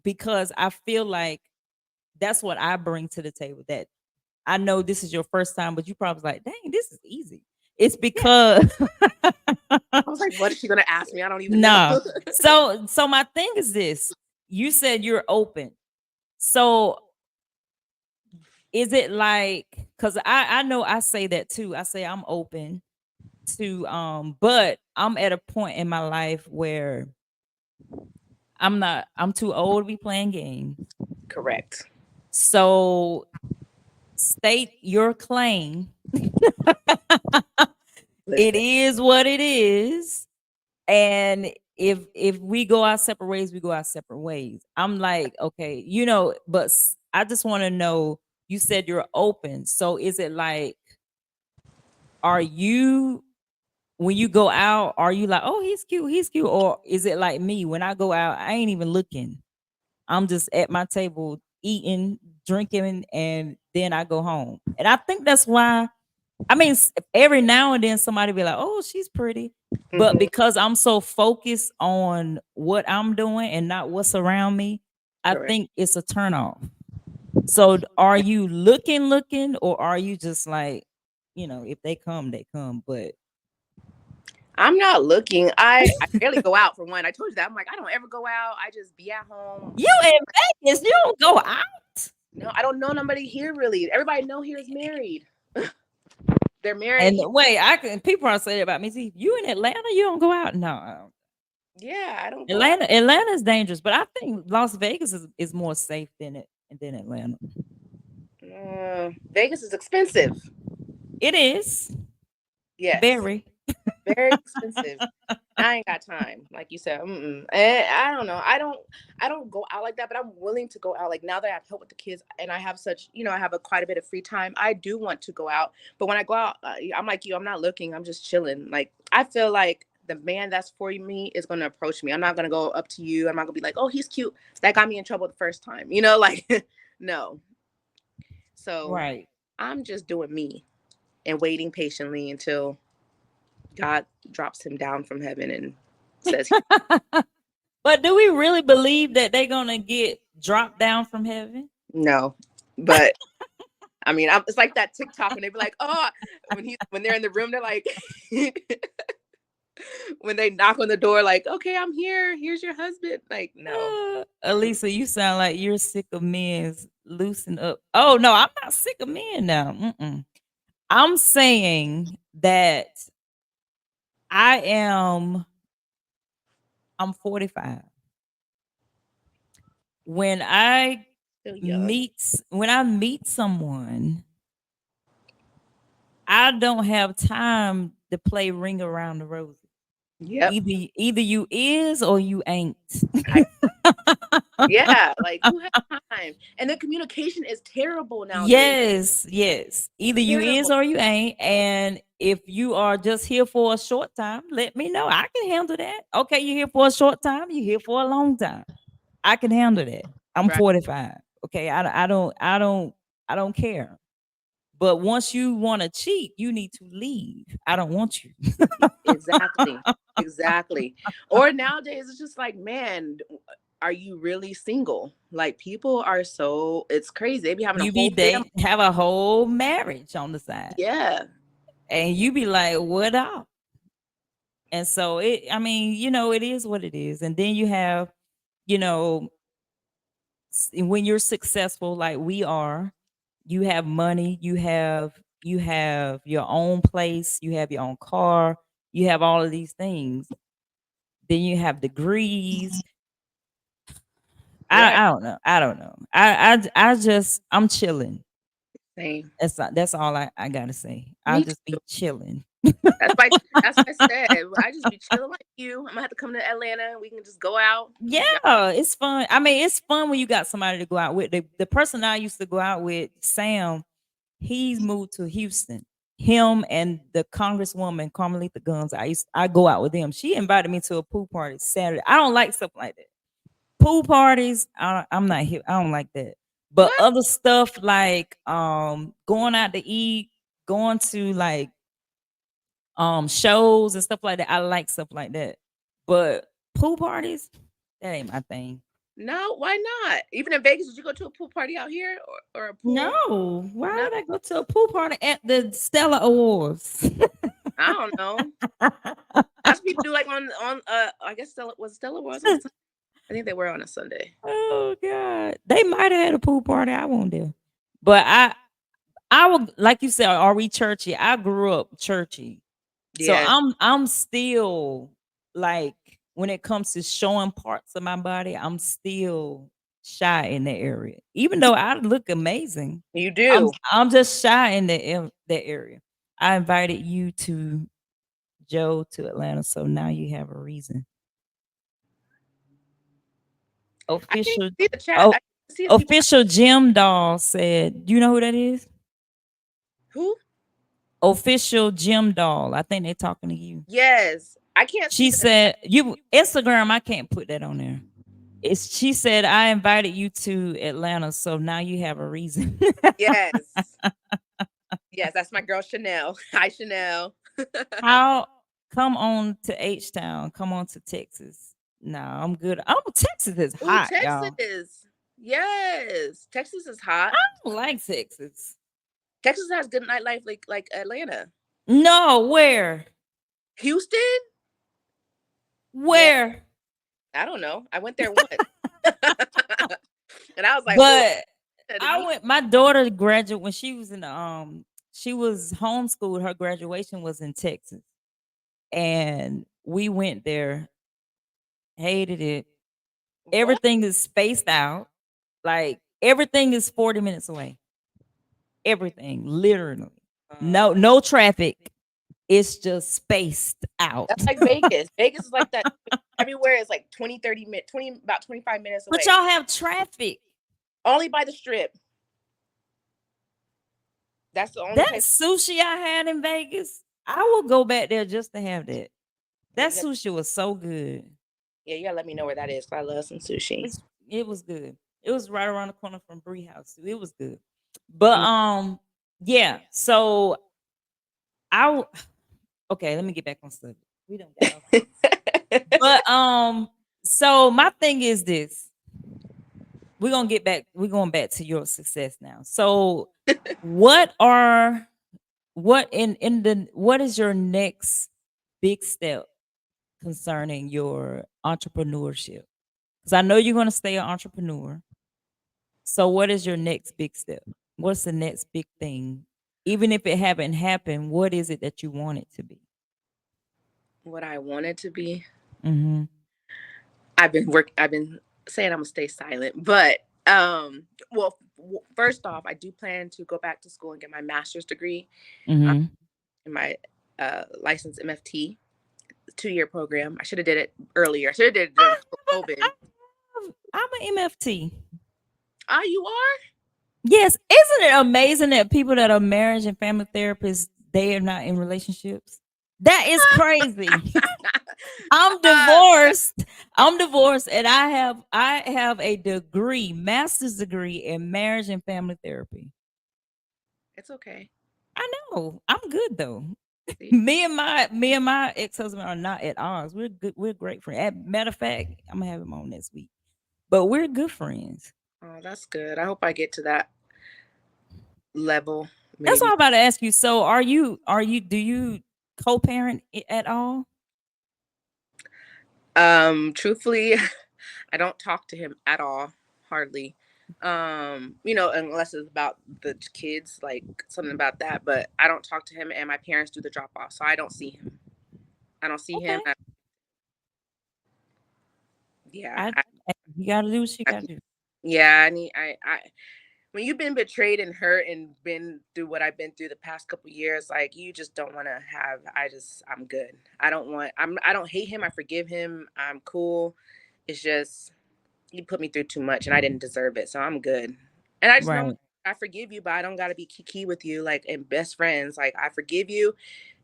because I feel like that's what I bring to the table. That I know this is your first time, but you probably like, dang, this is easy. It's Yeah. because I was like, what is she gonna ask me? I don't even know. no. So my thing is this. You said you're open. So is it like because I know I say that too. I say I'm open to but I'm at a point in my life where I'm too old to be playing games. Correct. So state your claim. It Listen. is what it is. And if we go our separate ways, we go our separate ways. I'm like, okay, but I just want to know, you said you're open. So is it like, are you when you go out, are you like, oh, he's cute? Or is it like me when I go out, I ain't even looking. I'm just at my table eating, drinking, and then I go home. And I think that's why, I mean, every now and then somebody be like, oh, she's pretty. But Hmm. because I'm so focused on what I'm doing and not what's around me, I Correct. think it's a turn off. So are you looking, or are you just like, if they come, they come. But I'm not looking. I barely go out for one. I told you that. I'm like, I don't ever go out. I just be at home. you in Vegas, you don't go out. No, I don't know nobody here really. Everybody know here is married. They're married. And wait, people are saying about me. See, you in Atlanta, you don't go out. No, Yeah, I don't go out. Atlanta is dangerous, but I think Las Vegas is more safe than Atlanta. Vegas is expensive. It is Yes, very. very expensive. I ain't got time, like you said. And I don't know. I don't go out like that, but I'm willing to go out. Like now that I've helped with the kids and I have such, I have quite a bit of free time. I do want to go out, but when I go out, I'm like you. I'm not looking. I'm just chilling. Like I feel like the man that's for me is going to approach me. I'm not going to go up to you. I'm not going to be like, oh, he's cute. That got me in trouble the first time. Like no. So Right. I'm just doing me and waiting patiently until God drops him down from heaven and says, But do we really believe that they're gonna get dropped down from heaven? no. But I mean, it's like that TikTok when they be like, oh, when they're in the room, they're like, when they knock on the door, like, okay, I'm here. Here's your husband. Like, no. Elisa, you sound like you're sick of men's loosen up. Oh no, I'm not sick of men now. I'm saying that I am. I'm 45. When I Still young. when I meet someone, I don't have time to play ring around the roses. Yep. Either you is or you ain't. I, yeah. Like, who has time? And the communication is terrible nowadays. Yes. Either you is Terrible. or you ain't. And if you are just here for a short time, let me know. I can handle that. Okay, you're here for a short time, you're here for a long time. I can handle that. I'm Right. 45. Okay. I don't care. But once you want to cheat, you need to leave. I don't want you. Exactly. Exactly. Or nowadays, it's just like, man, are you really single? Like, people are so, it's crazy. They be having a You be whole family. have a whole marriage on the side. Yeah. And you be like, what up? And so I mean, it is what it is. And then you have, you know, when you're successful like we are, you have money, you have your own place, you have your own car, you have all of these things. Then you have degrees. Right. I don't know. I don't know. I just I'm chilling. Same. That's all I gotta say. I'll Me just too. be chilling. That's why I said I just be chilling like you. I'm gonna have to come to Atlanta. We can just go out. Yeah. Yeah, it's fun. I mean, it's fun when you got somebody to go out with. The person I used to go out with, Sam, he's moved to Houston. him and the Congresswoman Carmelita Guns. I go out with them. She invited me to a pool party Saturday. I don't like stuff like that. Pool parties, I'm not here. I don't like that. But What? other stuff like going out to eat, going to like shows and stuff like that. I like stuff like that. But pool parties, that ain't my thing. No, why not? Even in Vegas, did you go to a pool party out here or a pool? No, why No, would I go to a pool party at the Stella Awards? I don't know. That's what people do like on I guess Stella was on Sunday. I think they were on a Sunday. Oh God, they might have had a pool party. I won't there, but I would, like you said, are we churchy? I grew up churchy, so Yeah. I'm still like when it comes to showing parts of my body, I'm still shy in that area. Even though I look amazing, You I'm do. I'm just shy in that area. I invited you to Joe to Atlanta, so now you have a reason. I can't Official, see the chat. oh, I can see the people. official Jim Doll said, "Do you know who that is?" Who? Official Jim Doll. I think they're talking to you. Yes. I can't see She the said, "You Instagram. I can't put that on there." It's she said, "I invited you to Atlanta, so now you have a reason." Yes. Yes, that's my girl Chanel. Hi Chanel. How come on to H Town? Come on to Texas. No, I'm good. Oh, Texas is Ooh, hot, y'all. Texas. Yes. Texas is hot. I don't like Texas. Texas has good nightlife like Atlanta. No, where? Houston? Yeah, Where? I don't know. I went there once. And I was like, ooh, But to I me. went. My daughter graduated when she was in she was homeschooled. Her graduation was in Texas, and we went there. Hated it. What? Everything is spaced out. Like everything is 40 minutes away. Everything, literally. Uh, No traffic. It's just spaced out. that's like Vegas. Vegas is like that. Everywhere is like 20, 30 minutes, 20, about 25 minutes But away. y'all have traffic. Only by the strip. That's the only That place. sushi I had in Vegas, I will go back there just to have that. Yeah, That sushi was so good. you gotta let me know where that is. 'Cause I love some sushi. It was good. It was right around the corner from Bree House. Too. It was good. But Mm. yeah. So okay, let me get back on subject. We don't got off. But so my thing is this. We're going back to your success now. So what are what is your next big step concerning your entrepreneurship? Because I know you're going to stay an entrepreneur. So what is your next big step? What's the next big thing? Even if it haven't happened, what is it that you want it to be? What I wanted to be. Mm-hmm. I've been saying I'm gonna stay silent, but well, first off, I do plan to go back to school and get my master's degree um, Mm-hmm. in my licensed MFT 2-year program. I should have did it earlier. I should have did it during COVID. I'm an MFT. Ah, you are? Yes, isn't it amazing that people that are marriage and family therapists they are not in relationships? That is crazy. I'm divorced. I'm divorced, and I have a degree, master's degree in marriage and family therapy. It's okay. I know. I'm good though. See? Me and my ex-husband are not at odds. We're good. We're great friends. Matter of fact, I'm gonna have him on next week. But we're good friends. Oh, that's good. I hope I get to that level, That's what maybe. I'm about to ask you. So, do you co-parent at all? Truthfully, I don't talk to him at all, hardly. Unless it's about the kids, like something about that. But I don't talk to him, and my parents do the drop off, so I don't see him. I don't see him. Okay. Yeah, I You gotta do what you I, gotta do. yeah. I when you've been betrayed and hurt and been through what I've been through the past couple years, like you just don't want to have. I'm good. I don't hate him. I forgive him. I'm cool. It's just he put me through too much, and I didn't deserve it, so I'm good. And I just know Right. I forgive you, but I don't gotta be kiki with you, like, and best friends. Like, I forgive you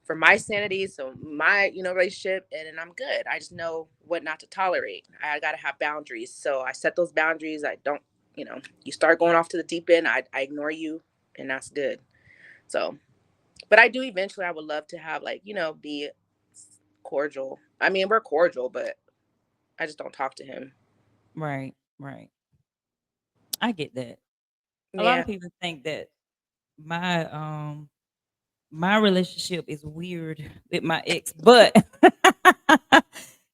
for my sanity, so my, relationship, and then I'm good. I just know what not to tolerate. I gotta have boundaries. So I set those boundaries. I don't, you start going off to the deep end, I ignore you, and that's good. So, but I do eventually, I would love to have, like, be cordial. I mean, we're cordial, but I just don't talk to him. Right, right. I get that. A lot Yeah. of people think that my my relationship is weird with my ex, but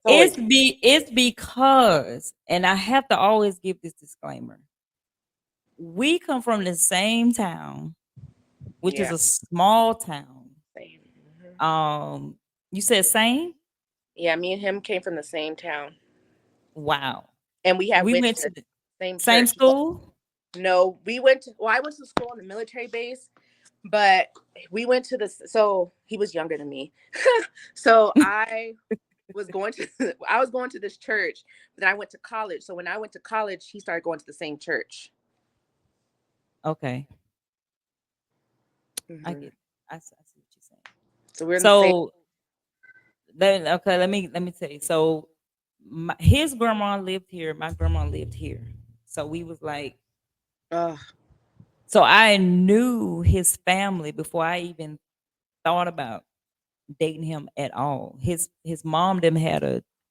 It's always, it's because, and I have to always give this disclaimer. We come from the same town, which is yeah. a small town. Same. Mhm. Um, you said same? Yeah, me and him came from the same town, Wow. and we had We went went to to the the same same church. school? No, we went to, well, I went to school on the military base, but we went to so he was younger than me. So I was going to this church, but then I went to college. So when I went to college, he started going to the same church. Okay. I Hmm. get I see what you're saying. So we're in the same. So then okay, let me tell you. So his grandma lived here, my grandma lived here. So we was like, Uh, so I knew his family before I even thought about dating him at all. His mom them had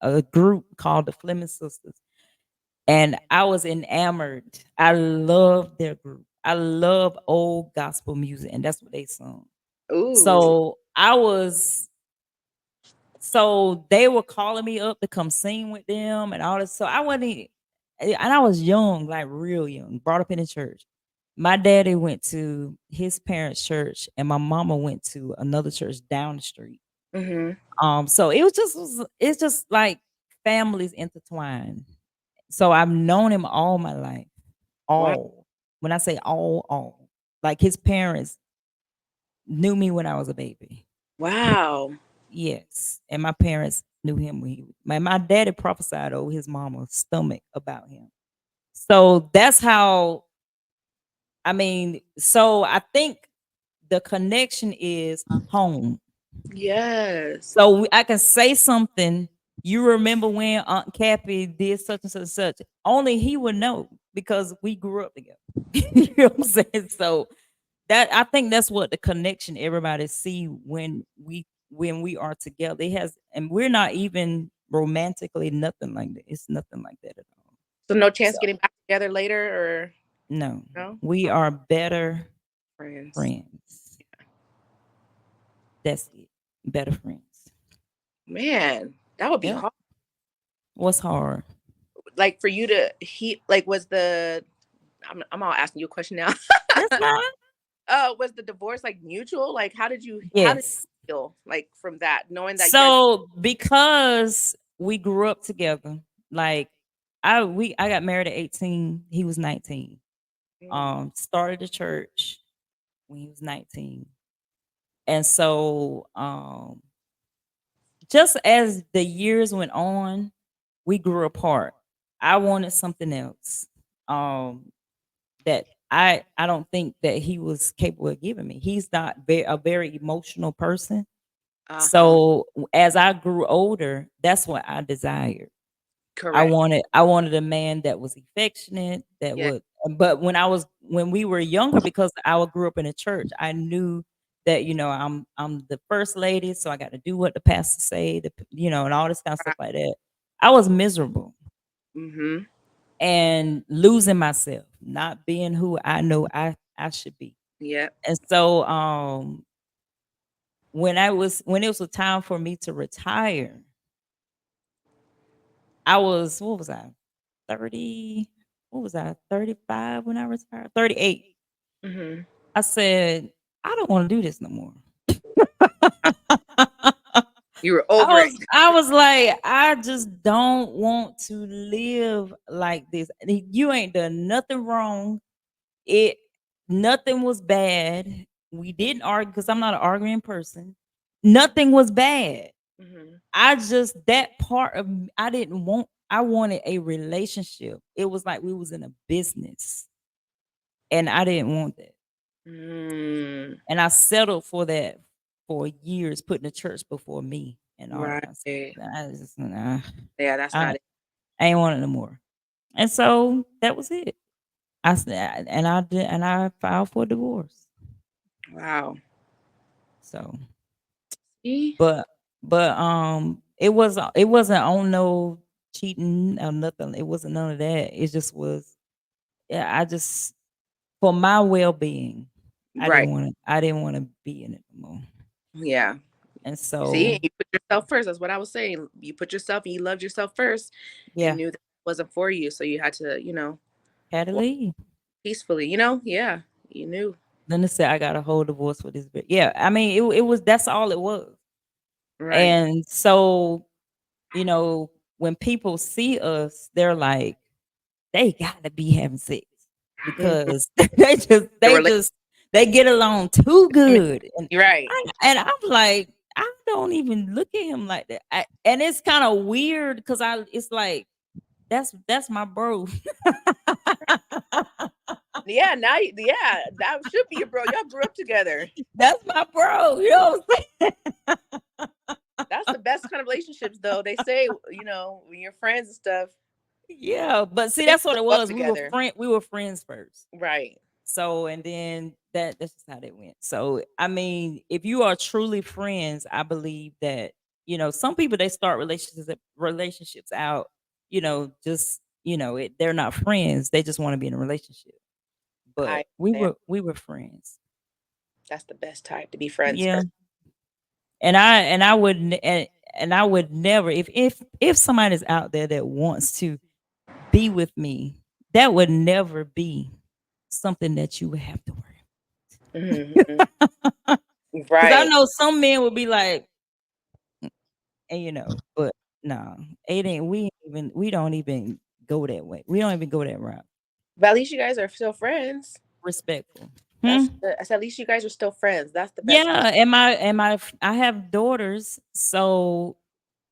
a group called the Fleming Sisters, and I was enamored. I love their group. I love old gospel music, and that's what they sung. ooh. So so they were calling me up to come sing with them and all this. So I wasn't, and I was young, like real young, brought up in the church. My daddy went to his parents' church, and my mama went to another church down the street. Hmm. So it's just like families intertwined. So I've known him all my life. Wow. All. When I say all. Like his parents knew me when I was a baby. Wow. Yes. And my parents knew him when my daddy prophesied over his mama's stomach about him. So that's how, I mean, so I think the connection is home. Yes. So I can say something. You remember when Aunt Cappy did such and such and such? Only he would know because we grew up together. You know what I'm saying? So that I think that's what the connection everybody see when we are together. It has, and we're not even romantically nothing like that. It's nothing like that at all. So no chance So getting back together later, or no, no? we Oh, are better friends. friends. That's it. Better friends. Man, that would be Yep. hard. What's hard? Like for you to like was the I'm all asking you a question now. That's not. Was the divorce like mutual? Like how did Yes. you feel like from that, knowing that you guys. So because we grew up together, like I got married at 18, he was 19. Mm, Started the church when he was 19. And so just as the years went on, we grew apart. I wanted something else. That I don't think that he was capable of giving me. He's not a very emotional person. uh-huh. So as I grew older, that's what I desired. Correct. I wanted a man that was affectionate, that Yeah. would, but when we were younger, because I grew up in a church, I knew that, I'm the first lady, so I got to do what the pastor say, and all this kind of stuff like that. I was miserable Mm-hmm. and losing myself, not being who I know I should be. Yep. And so when it was a time for me to retire, I was, what was I? 30, what was I? 35 when I retired? 38. Mm-hmm. I said, I don't want to do this no more. You were over it. I was like, I just don't want to live like this. You ain't done nothing wrong. It Nothing was bad. We didn't argue because I'm not an arguing person. Nothing was bad. Mm-hmm. I just that part of I didn't want. I wanted a relationship. It was like we was in a business. and I didn't want that. Mm, And I settled for that for years, putting the church before me and all that. right. I just, nah, Yeah, that's I, not it. I ain't want it no more. And so that was it. I said, and I did, and I filed for divorce. Wow. So, See? but it wasn't on no cheating or nothing. It wasn't none of that. It just was. Yeah, I just for my well being, Right. I didn't want to be in it no more. Yeah. And See, so you put yourself first. That's what I was saying. You put yourself and you loved yourself first and yeah, knew that it wasn't for you. So you had to, had to walk leave. peacefully, Yeah. You knew. Then they said I got a whole divorce with this bitch. Yeah, I mean it was that's all it was. Right. And so, when people see us, they're like, they gotta be having sex Mhm. because they just The they just they get along too relationship. good. And You're right. I'm like, I don't even look at him like that. And it's kind of weird because it's like that's my bro. Yeah, yeah, that should be your bro. Y'all grew up together. That's my bro. You know what I'm saying? That's the best kind of relationships, though. They say, when you're friends and stuff, Yeah, but see, they that's what it grow up was. together. We were friends first. Right. So and then that's just how that went. So I mean, if you are truly friends, I believe that, some people they start relationships out, just they're not friends. They just want to be in a relationship. But I understand. we were friends. That's the best type to be friends Yeah. first. And I would never if somebody's out there that wants to be with me, that would never be something that you would have to worry. Hmm. Because I Right. know some men would be like, and but no, it ain't. We don't even go that way. We don't even go that route. But at least you guys are still friends. Respectful. Hmm? I said, at least you guys are still friends. That's the best kind. Yeah, I have daughters, so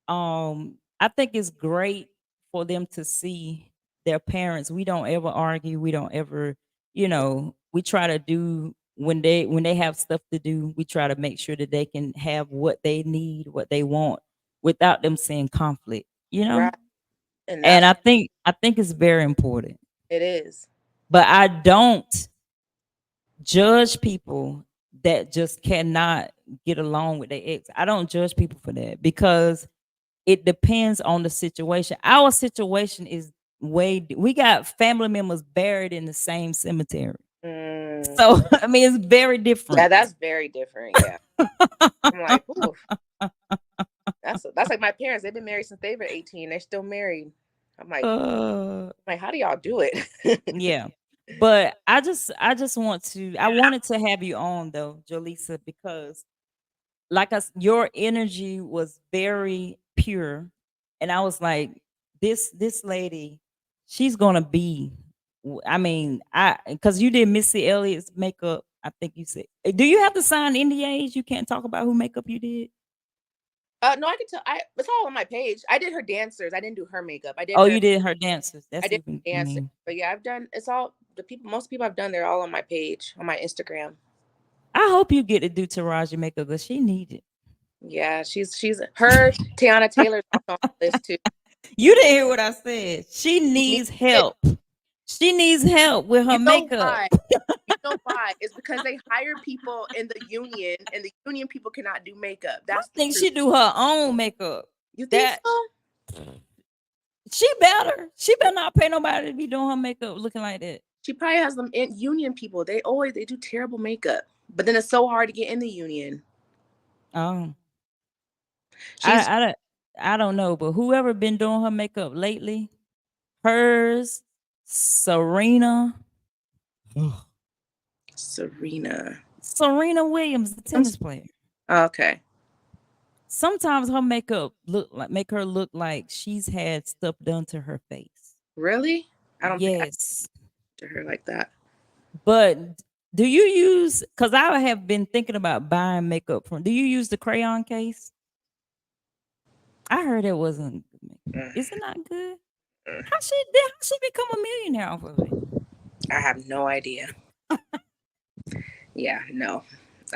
I think it's great for them to see their parents. We don't ever argue. We don't ever, we try to do when they have stuff to do, we try to make sure that they can have what they need, what they want without them seeing conflict, Right. And And that's I think it's very important. it is. But I don't judge people that just cannot get along with their ex. I don't judge people for that because it depends on the situation. Our situation is we got family members buried in the same cemetery. Mm. So I mean it's very Yeah, different. that's very different. Yeah. I'm like, ooh, that's like my parents. They've been married since they were 18. They're still married. I'm Uh, like, how do y'all do it? yeah. But I wanted to have you on though, Jolisa, because your energy was very pure, and I was like, this lady, she's gonna be. I mean, I because you did Missy Elliott's makeup. I think you said. Do you have to sign NDAs? You can't talk about who makeup you did. No, I can tell. It's all on my page. I did her dancers. I didn't do her makeup. Oh, you did her dancers. I That's did even. her I dancers. mean, But yeah, I've done. It's all the people. Most people I've done. They're all on my page on my Instagram. I hope you get to do Taraji makeup because she needs it. Yeah, she's her. Tiana Taylor's also on the list too. You didn't hear what I said. She She needs needs it. help. She needs help with her You know makeup. why? You know why? It's because they hire people in the union, and the union people cannot do makeup. I That's the think truth. she do her own makeup. You think That so? she better. She better not pay nobody to be doing her makeup looking like that. She probably has them in union people. They do terrible makeup, but then it's so hard to get in the union. Um, She's I don't I don't know, but whoever been doing her makeup lately, hers, Serena, Serena. Serena Williams, the I'm tennis player. okay. Sometimes her makeup make her look like she's had stuff done to her face. Really? I don't think I Yes. to her like that. But do you use because I have been thinking about buying makeup from do you use the crayon case? I heard it wasn't good makeup. Mm, Is it not good? mm. How she become a millionaire off of it? I have no idea. Yeah, no.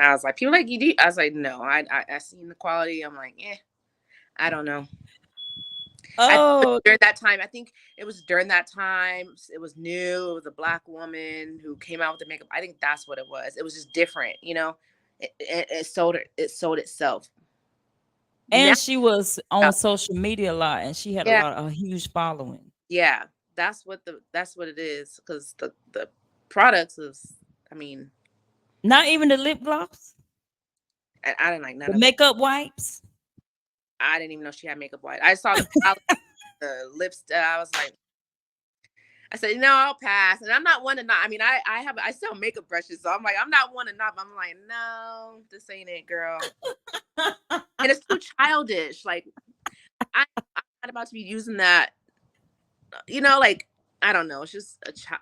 I was like, people like you do. I was like, no. I seen the quality. I'm like, I don't know. Oh, During that time, I think it was during that time. It was new. It was a black woman who came out with the makeup. I think that's what it was. It was just different, you know. It sold it. It sold itself. Now, and she was on social media a lot, and she had yeah, a huge following. yeah. That's what it is. Because the products is. I mean, Not even the lip gloss, I didn't like none the of it. makeup wipes. I didn't even know she had makeup white. I saw the palette, the lipstick. I was like, I said, no, I'll pass. And I'm not one to not. I mean, I sell makeup brushes, so I'm like, I'm not one to not. I'm like, no, this ain't it, girl. And it's too childish. Like, I'm not about to be using that. You know, like I don't know. It's just a child.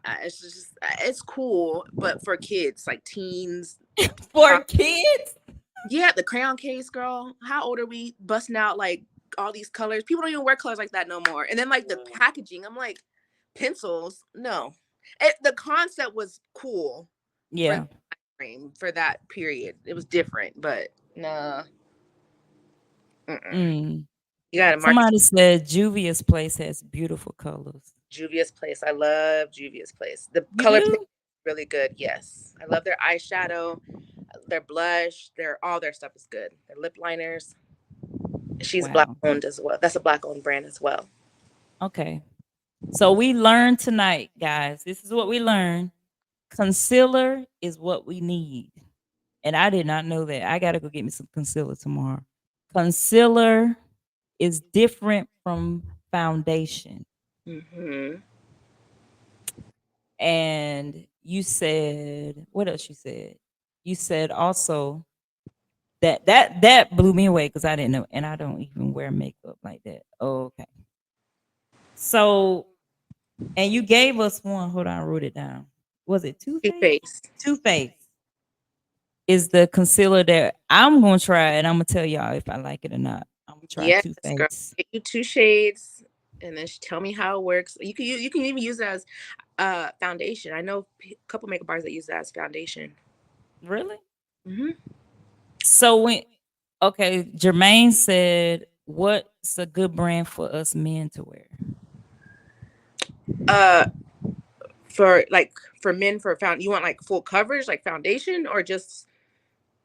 It's cool, but for kids, like teens. For kids. Yeah, the crayon case, girl. How old are we? Busting out like all these colors. People don't even wear colors like that no more. And then like the packaging, I'm like, pencils. No, the concept was cool for Yeah. the frame for that period. It was different, but nah. Mm. You got to market Somebody said Juvia's place has beautiful colors. Juvia's Place. I love Juvia's Place. The You color palette do? is really good. Yes, I love their eyeshadow, their blush, their all their stuff is good. Their lip liners. She's black Wow. owned as well. That's a black owned brand as well. Okay. So we learned tonight, guys. This is what we learned. Concealer is what we need. And I did not know that. I got to go get me some concealer tomorrow. Concealer is different from foundation. Mm-hmm. And you said, what else you said? You said also that blew me away because I didn't know, and I don't even wear makeup like that. Okay. So, and you gave us one. Hold on, I wrote it down. Was it Too Too Faced? Faced. Too Faced is the concealer that I'm gonna try, and I'm gonna tell y'all if I like it or not. I'm gonna try Yes, Too girl. Faced. Get you two shades, and then tell me how it works. You can even use it as foundation. I know a couple makeup artists that use that as foundation. Really? Mm-hmm. So when okay, Jermaine said, "What's a good brand for us men to wear?" Uh, for like for men for you want like full coverage like foundation or just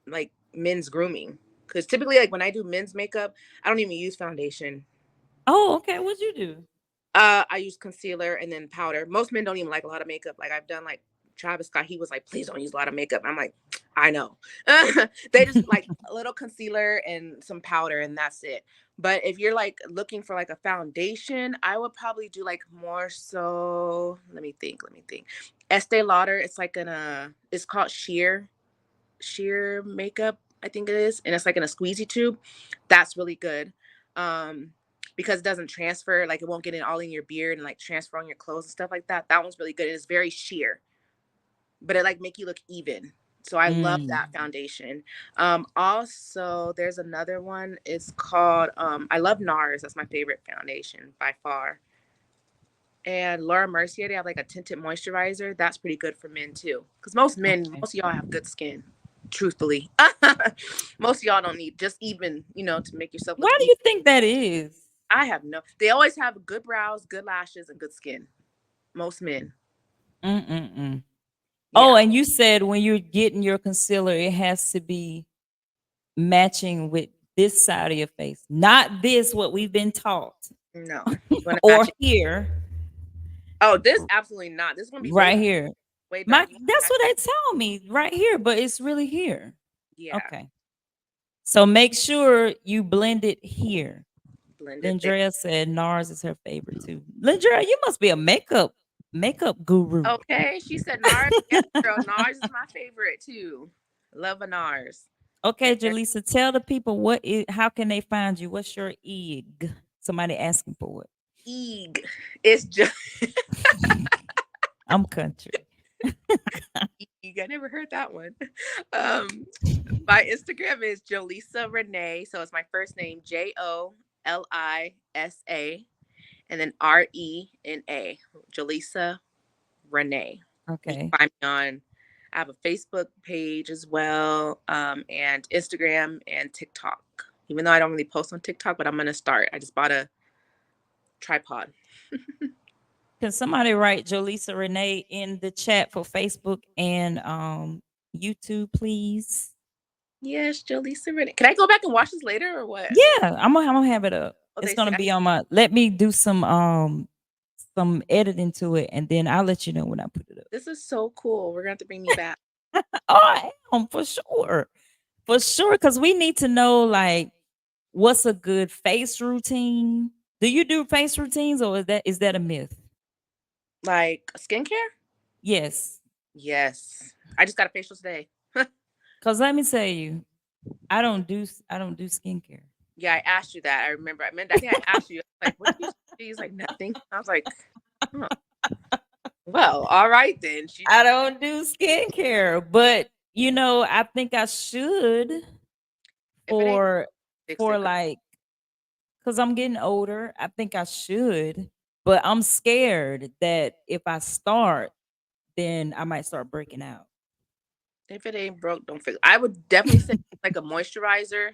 like men's grooming? Because typically like when I do men's makeup, I don't even use foundation. Oh, okay. What'd you do? I use concealer and then powder. Most men don't even like a lot of makeup. Like I've done like Travis Scott, he was like, please don't use a lot of makeup. I'm like, I know. They just like a little concealer and some powder and that's it. But if you're like looking for like a foundation, I would probably do like more so. Let me think. Estee Lauder, it's like it's called sheer makeup, I think it is, and it's like in a squeezy tube. That's really good. Because it doesn't transfer, like it won't get in all in your beard and like transfer on your clothes and stuff like that. That one's really good. It's very sheer, but it like make you look even. So I love that Mm. foundation. Also there's another one. It's called I love NARS. That's my favorite foundation by far. And Laura Mercier, they have like a tinted moisturizer. That's pretty good for men too. Because Okay. most of y'all have good skin. Truthfully, most of y'all don't need just even to make yourself look Why do even. you think that is? I have no. They always have good brows, good lashes, and good skin. Most men. Mm-mm-mm. Oh, Yeah. and you said when you're getting your concealer, it has to be matching with this side of your face, not this what we've been taught, No. You want to or match it? here, Oh, this absolutely not. This is gonna be right here. way My dark. that's what they tell me right here, but it's really here. Yeah. Okay. So make sure you blend it here. Blend it there. Lindrea said NARS is her favorite too. Lindrea, you must be a makeup guru. Okay. She said NARS. Yes, girl. NARS is my favorite too. Love a NARS. Okay, And Jolisa, tell the people how can they find you? What's your EG? Somebody asking for it. Eeg. It's just I'm country. Eeg. I never heard that one. My Instagram is Jolisa Renee. So it's my first name, JOLISA, and then RENA. Jolisa Renee. You Okay. can find me on. I have a Facebook page as well, and Instagram and TikTok. Even though I don't really post on TikTok, but I'm gonna start. I just bought a tripod. Can somebody write Jolisa Renee in the chat for Facebook and YouTube, please? Yes, Jolisa Renee. Can I go back and watch this later or what? Yeah, I'm gonna have it up. Oh, It's they say gonna be on my. Let me do some editing to it, and then I'll let you know when I put it up. this is so cool. We're gonna have to bring me back. Oh, I am for sure, because we need to know like what's a good face routine. Do you do face routines, or is that a myth? Like skincare? Yes, Yes. I just got a facial today. because let me tell you, I don't do skincare. Yeah, I asked you that. I remember. I think I asked you. Like, what do you do? He's like, nothing. I was like, huh. Well, all right then. I don't do skincare, but I think I should If it ain't for fix for it, like because I'm getting older. I think I should, but I'm scared that if I start, then I might start breaking out. if it ain't broke, don't fix it. I would definitely say like a moisturizer,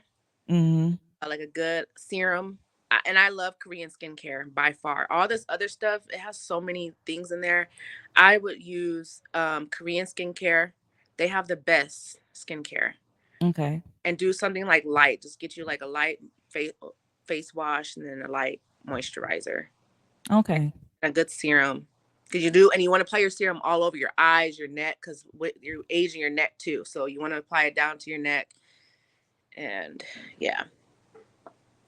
Hmm. like a good serum. And I love Korean skincare by far. All this other stuff, it has so many things in there. I would use Korean skincare. They have the best skincare. Okay. And do something like light. Just get you like a light face wash and then a light moisturizer. Okay. A good serum. Because you do, and you want to apply your serum all over your eyes, your neck, because you're aging your neck too. So you want to apply it down to your neck. And yeah.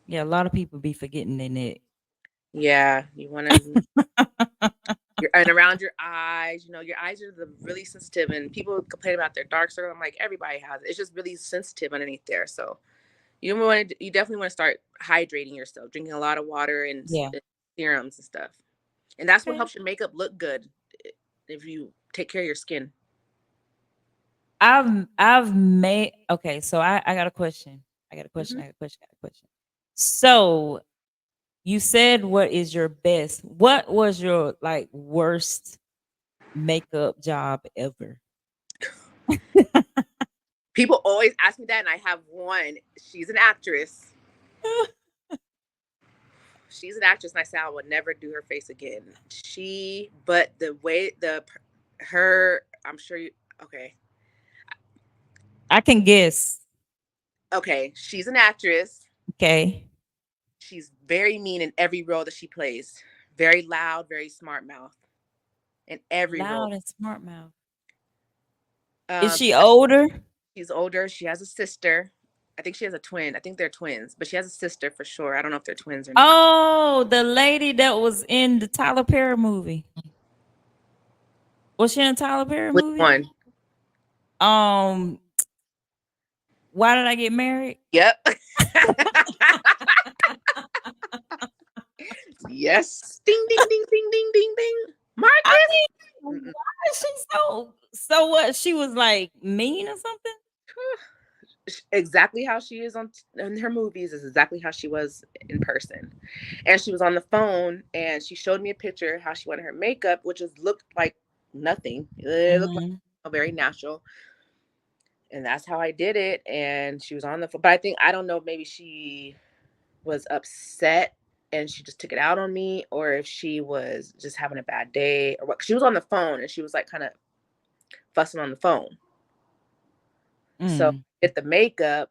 Yeah, a lot of people be forgetting their neck. Yeah. You want to, and around your eyes, your eyes are really sensitive. And people complain about their dark circle. I'm like, everybody has it. It's just really sensitive underneath there. So you definitely want to start hydrating yourself, drinking a lot of water and Yeah. serums and stuff. And that's what Okay. helps your makeup look good if you take care of your skin. I've made okay, so I got a question. I got a question. Mhm. I got a question. I got a question. So you said what is your best? What was your like worst makeup job ever? People always ask me that, and I have one. She's an actress. She's an actress, and I said I would never do her face again. But the way I'm sure you. Okay, I can guess. okay. She's an actress. Okay. She's very mean in every role that she plays. Very loud, very smart mouth in every role. Loud and smart mouth. Is Um, she older? she's older. She has a sister. I think she has a twin. I think they're twins, but she has a sister for sure. I don't know if they're twins or not. Oh, the lady that was in the Tyler Perry movie. Was she in a Tyler Perry Which movie? one? Um, Why Did I Get Married? Yep. Yes. Ding, ding, ding, ding, ding, ding, ding. Marcus. I mean, why is she so what? She was like mean or something? Exactly how she is in her movies is exactly how she was in person. And she was on the phone and she showed me a picture how she wanted her makeup, which looked like nothing. It looked like very natural. And that's how I did it. And she was on the phone. But I don't know, maybe she was upset and she just took it out on me, or if she was just having a bad day or what. She was on the phone and she was like kind of fussing on the phone. So get the makeup.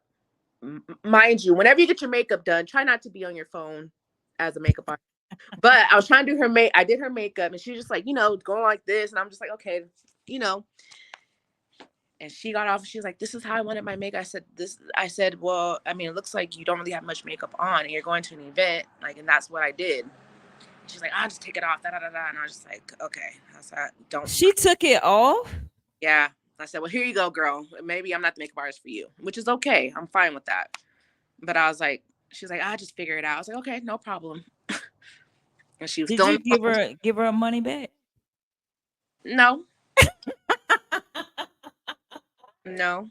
Mind you, whenever you get your makeup done, try not to be on your phone as a makeup artist. But I was trying to do I did her makeup and she was just like, going like this. And I'm just like, okay, And she got off and she was like, this is how I wanted my makeup. I said, well, I mean, it looks like you don't really have much makeup on and you're going to an event. Like, and that's what I did. She's like, I'll just take it off. Da, da, da, da. And I was just like, okay. I said, don't. She took it off? Yeah. I said, well, here you go, girl. Maybe I'm not the makeup artist for you, which is okay. I'm fine with that. But I was like, she's like, I'll just figure it out. I was like, okay, no problem. And she was Did still you give her money back? No. No.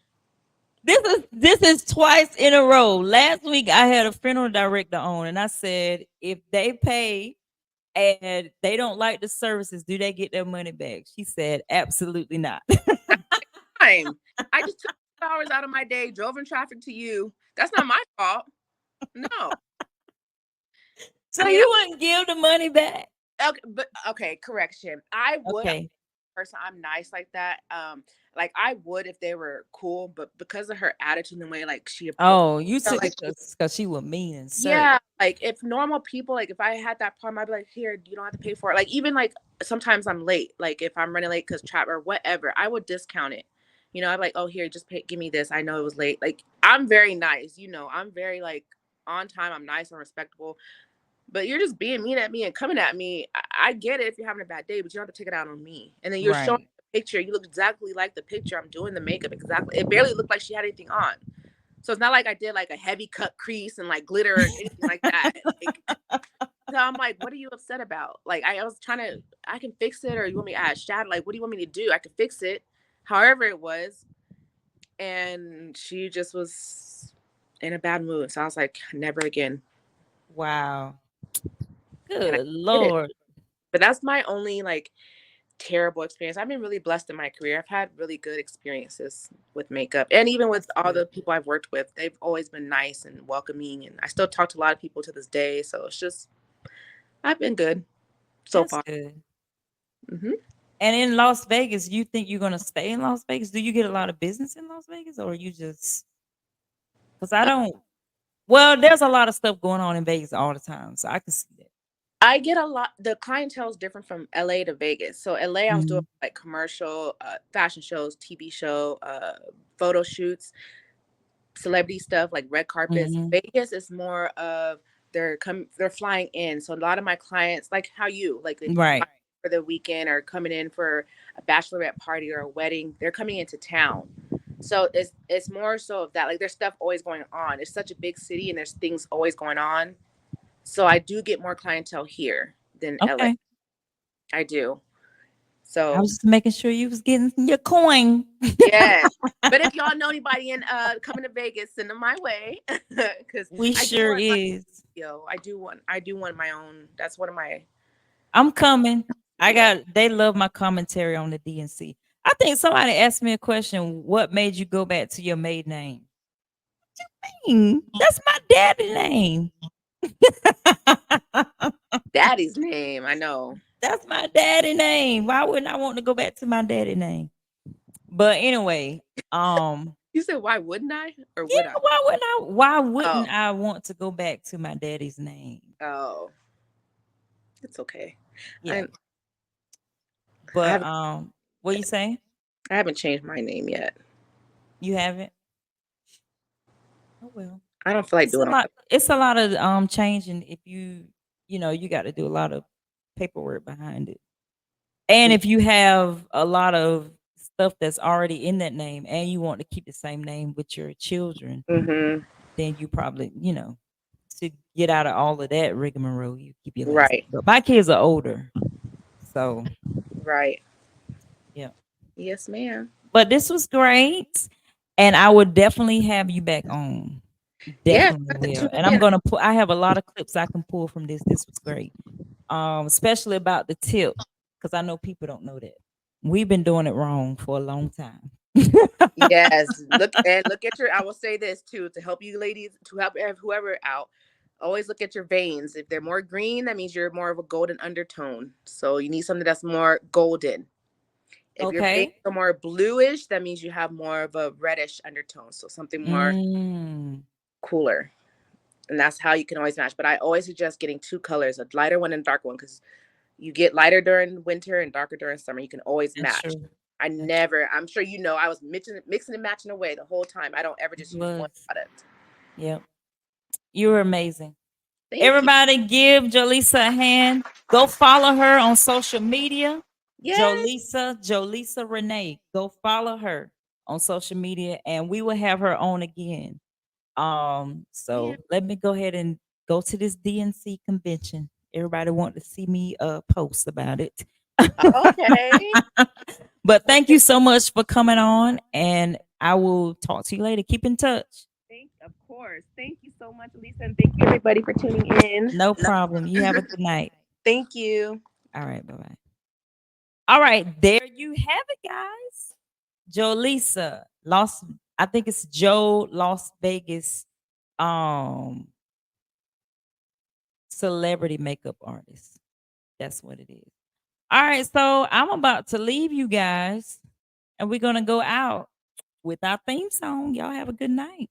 This is twice in a row. Last week I had a funeral director on and I said, if they pay and they don't like the services, do they get their money back? She said, absolutely not. time. I just took 2 hours out of my day, drove in traffic to you. That's not my fault. No. I So mean, you wouldn't give the money back? okay, but okay, correction. I would. Okay. Person, I'm nice like that. Like I would if they were cool, but because of her attitude and the way like she approached, Oh, you felt took like it because she was mean and certain. yeah, like if normal people, like if I had that problem, I'd be like, here, you don't have to pay for it. Like even like sometimes I'm late, like if I'm running late because trap or whatever, I would discount it. You know, I'm like, oh here, just pay, give me this. I know it was late. Like I'm very nice. You know, I'm very like on time. I'm nice and respectable. But you're just being mean at me and coming at me. I get it if you're having a bad day, but you don't have to take it out on me. And then you're showing Right. the picture. You look exactly like the picture. I'm doing the makeup exactly. It barely looked like she had anything on. So it's not like I did like a heavy cut crease and like glitter or anything like that. Like, so I'm like, what are you upset about? Like, I was trying to, I can fix it, or you want me to add shadow? Like, what do you want me to do? I can fix it, however it was. And she just was in a bad mood. So I was like, never again. Wow. And I Good did it. Lord. But that's my only like terrible experience. I've been really blessed in my career. I've had really good experiences with makeup, and even with That's all good. the people I've worked with, they've always been nice and welcoming. And I still talk to a lot of people to this day. So it's just, I've been good so That's far. good. Hmm. And in Las Vegas, you think you're gonna stay in Las Vegas? Do you get a lot of business in Las Vegas, or you just because I don't? Well, there's a lot of stuff going on in Vegas all the time, so I can see that. I get a lot. The clientele is different from LA to Vegas. So LA, I was doing Mhm. like commercial, fashion shows, TV show, photo shoots, celebrity stuff like red carpets. Mhm. Vegas is more of they're flying in. So a lot of my clients, like how you like if you fly Right. for the weekend or coming in for a bachelorette party or a wedding, they're coming into town. So it's more so of that. Like there's stuff always going on. It's such a big city and there's things always going on. So I do get more clientele here than LA. Okay. I do. I So was just making sure you was getting your coin. yes. But if y'all know anybody in coming to Vegas, send them my way. Because We I do sure want my is. I do want my own. That's one of my I'm coming. I yeah. got they love my commentary on the DNC. I think somebody asked me a question, what made you go back to your maiden name? That's my daddy name. Daddy's name. I know. That's my daddy name. Why wouldn't I want to go back to my daddy name? But anyway, You said why wouldn't I or yeah, would I? why wouldn't Oh, I want to go back to my daddy's name? oh, it's okay. Yeah. I I But haven't what you say? I haven't changed my name yet. You haven't? Oh well. I don't feel like doing all that. It's a lot of changing if you know, you got to do a lot of paperwork behind it. And if you have a lot of stuff that's already in that name and you want to keep the same name with your children, Mm-hmm. then you probably, to get out of all of that rigmarole, you keep your last Right. name. But my kids are older. So, Right. yeah. Yes, ma'am. But this was great. And I would definitely have you back on. Yes. Definitely will. Tune And I'm in. gonna pull I have a lot of clips I can pull from this. This was great. Especially about the tip, because I know people don't know that. We've been doing it wrong for a long time. Yes, look at your. I will say this too to help you ladies to help whoever out. Always look at your veins. If they're more green, that means you're more of a golden undertone. So you need something that's more golden. If your veins Okay. are more bluish, that means you have more of a reddish undertone. So something more Mm, cooler, and that's how you can always match. But I always suggest getting two colors, a lighter one and a dark one, because you get lighter during winter and darker during summer. You can always that's match. true. I That's true. never, I'm sure you know, I was mixing and matching away the whole time. I don't ever It just use one was. product. Yep. You were amazing. Thank you. Everybody give Jolisa a hand. Go follow her on social media. Yes. Jolisa Renee. Go follow her on social media and we will have her on again. Yeah. So let me go ahead and go to this DNC convention. Everybody want to see me post about it. Okay. But thank Okay. you so much for coming on and I will talk to you later. Keep in touch. Of course. Thank you so much, Lisa. And thank you, everybody, for tuning in. No problem. You have a good night. Thank you. All right. Bye bye. All right. There you have it, guys. JOLISA, I think it's Joe Las Vegas celebrity makeup artist. That's what it is. All right, so I'm about to leave you guys, and we're gonna go out with our theme song. Y'all have a good night.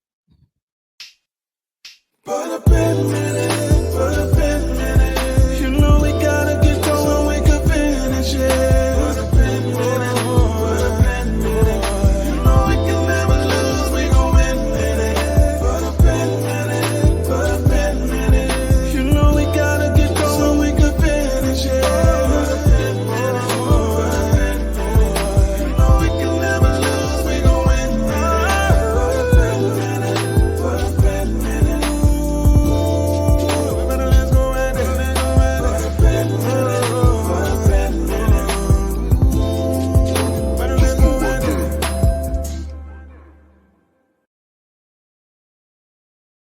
Put a pin in it.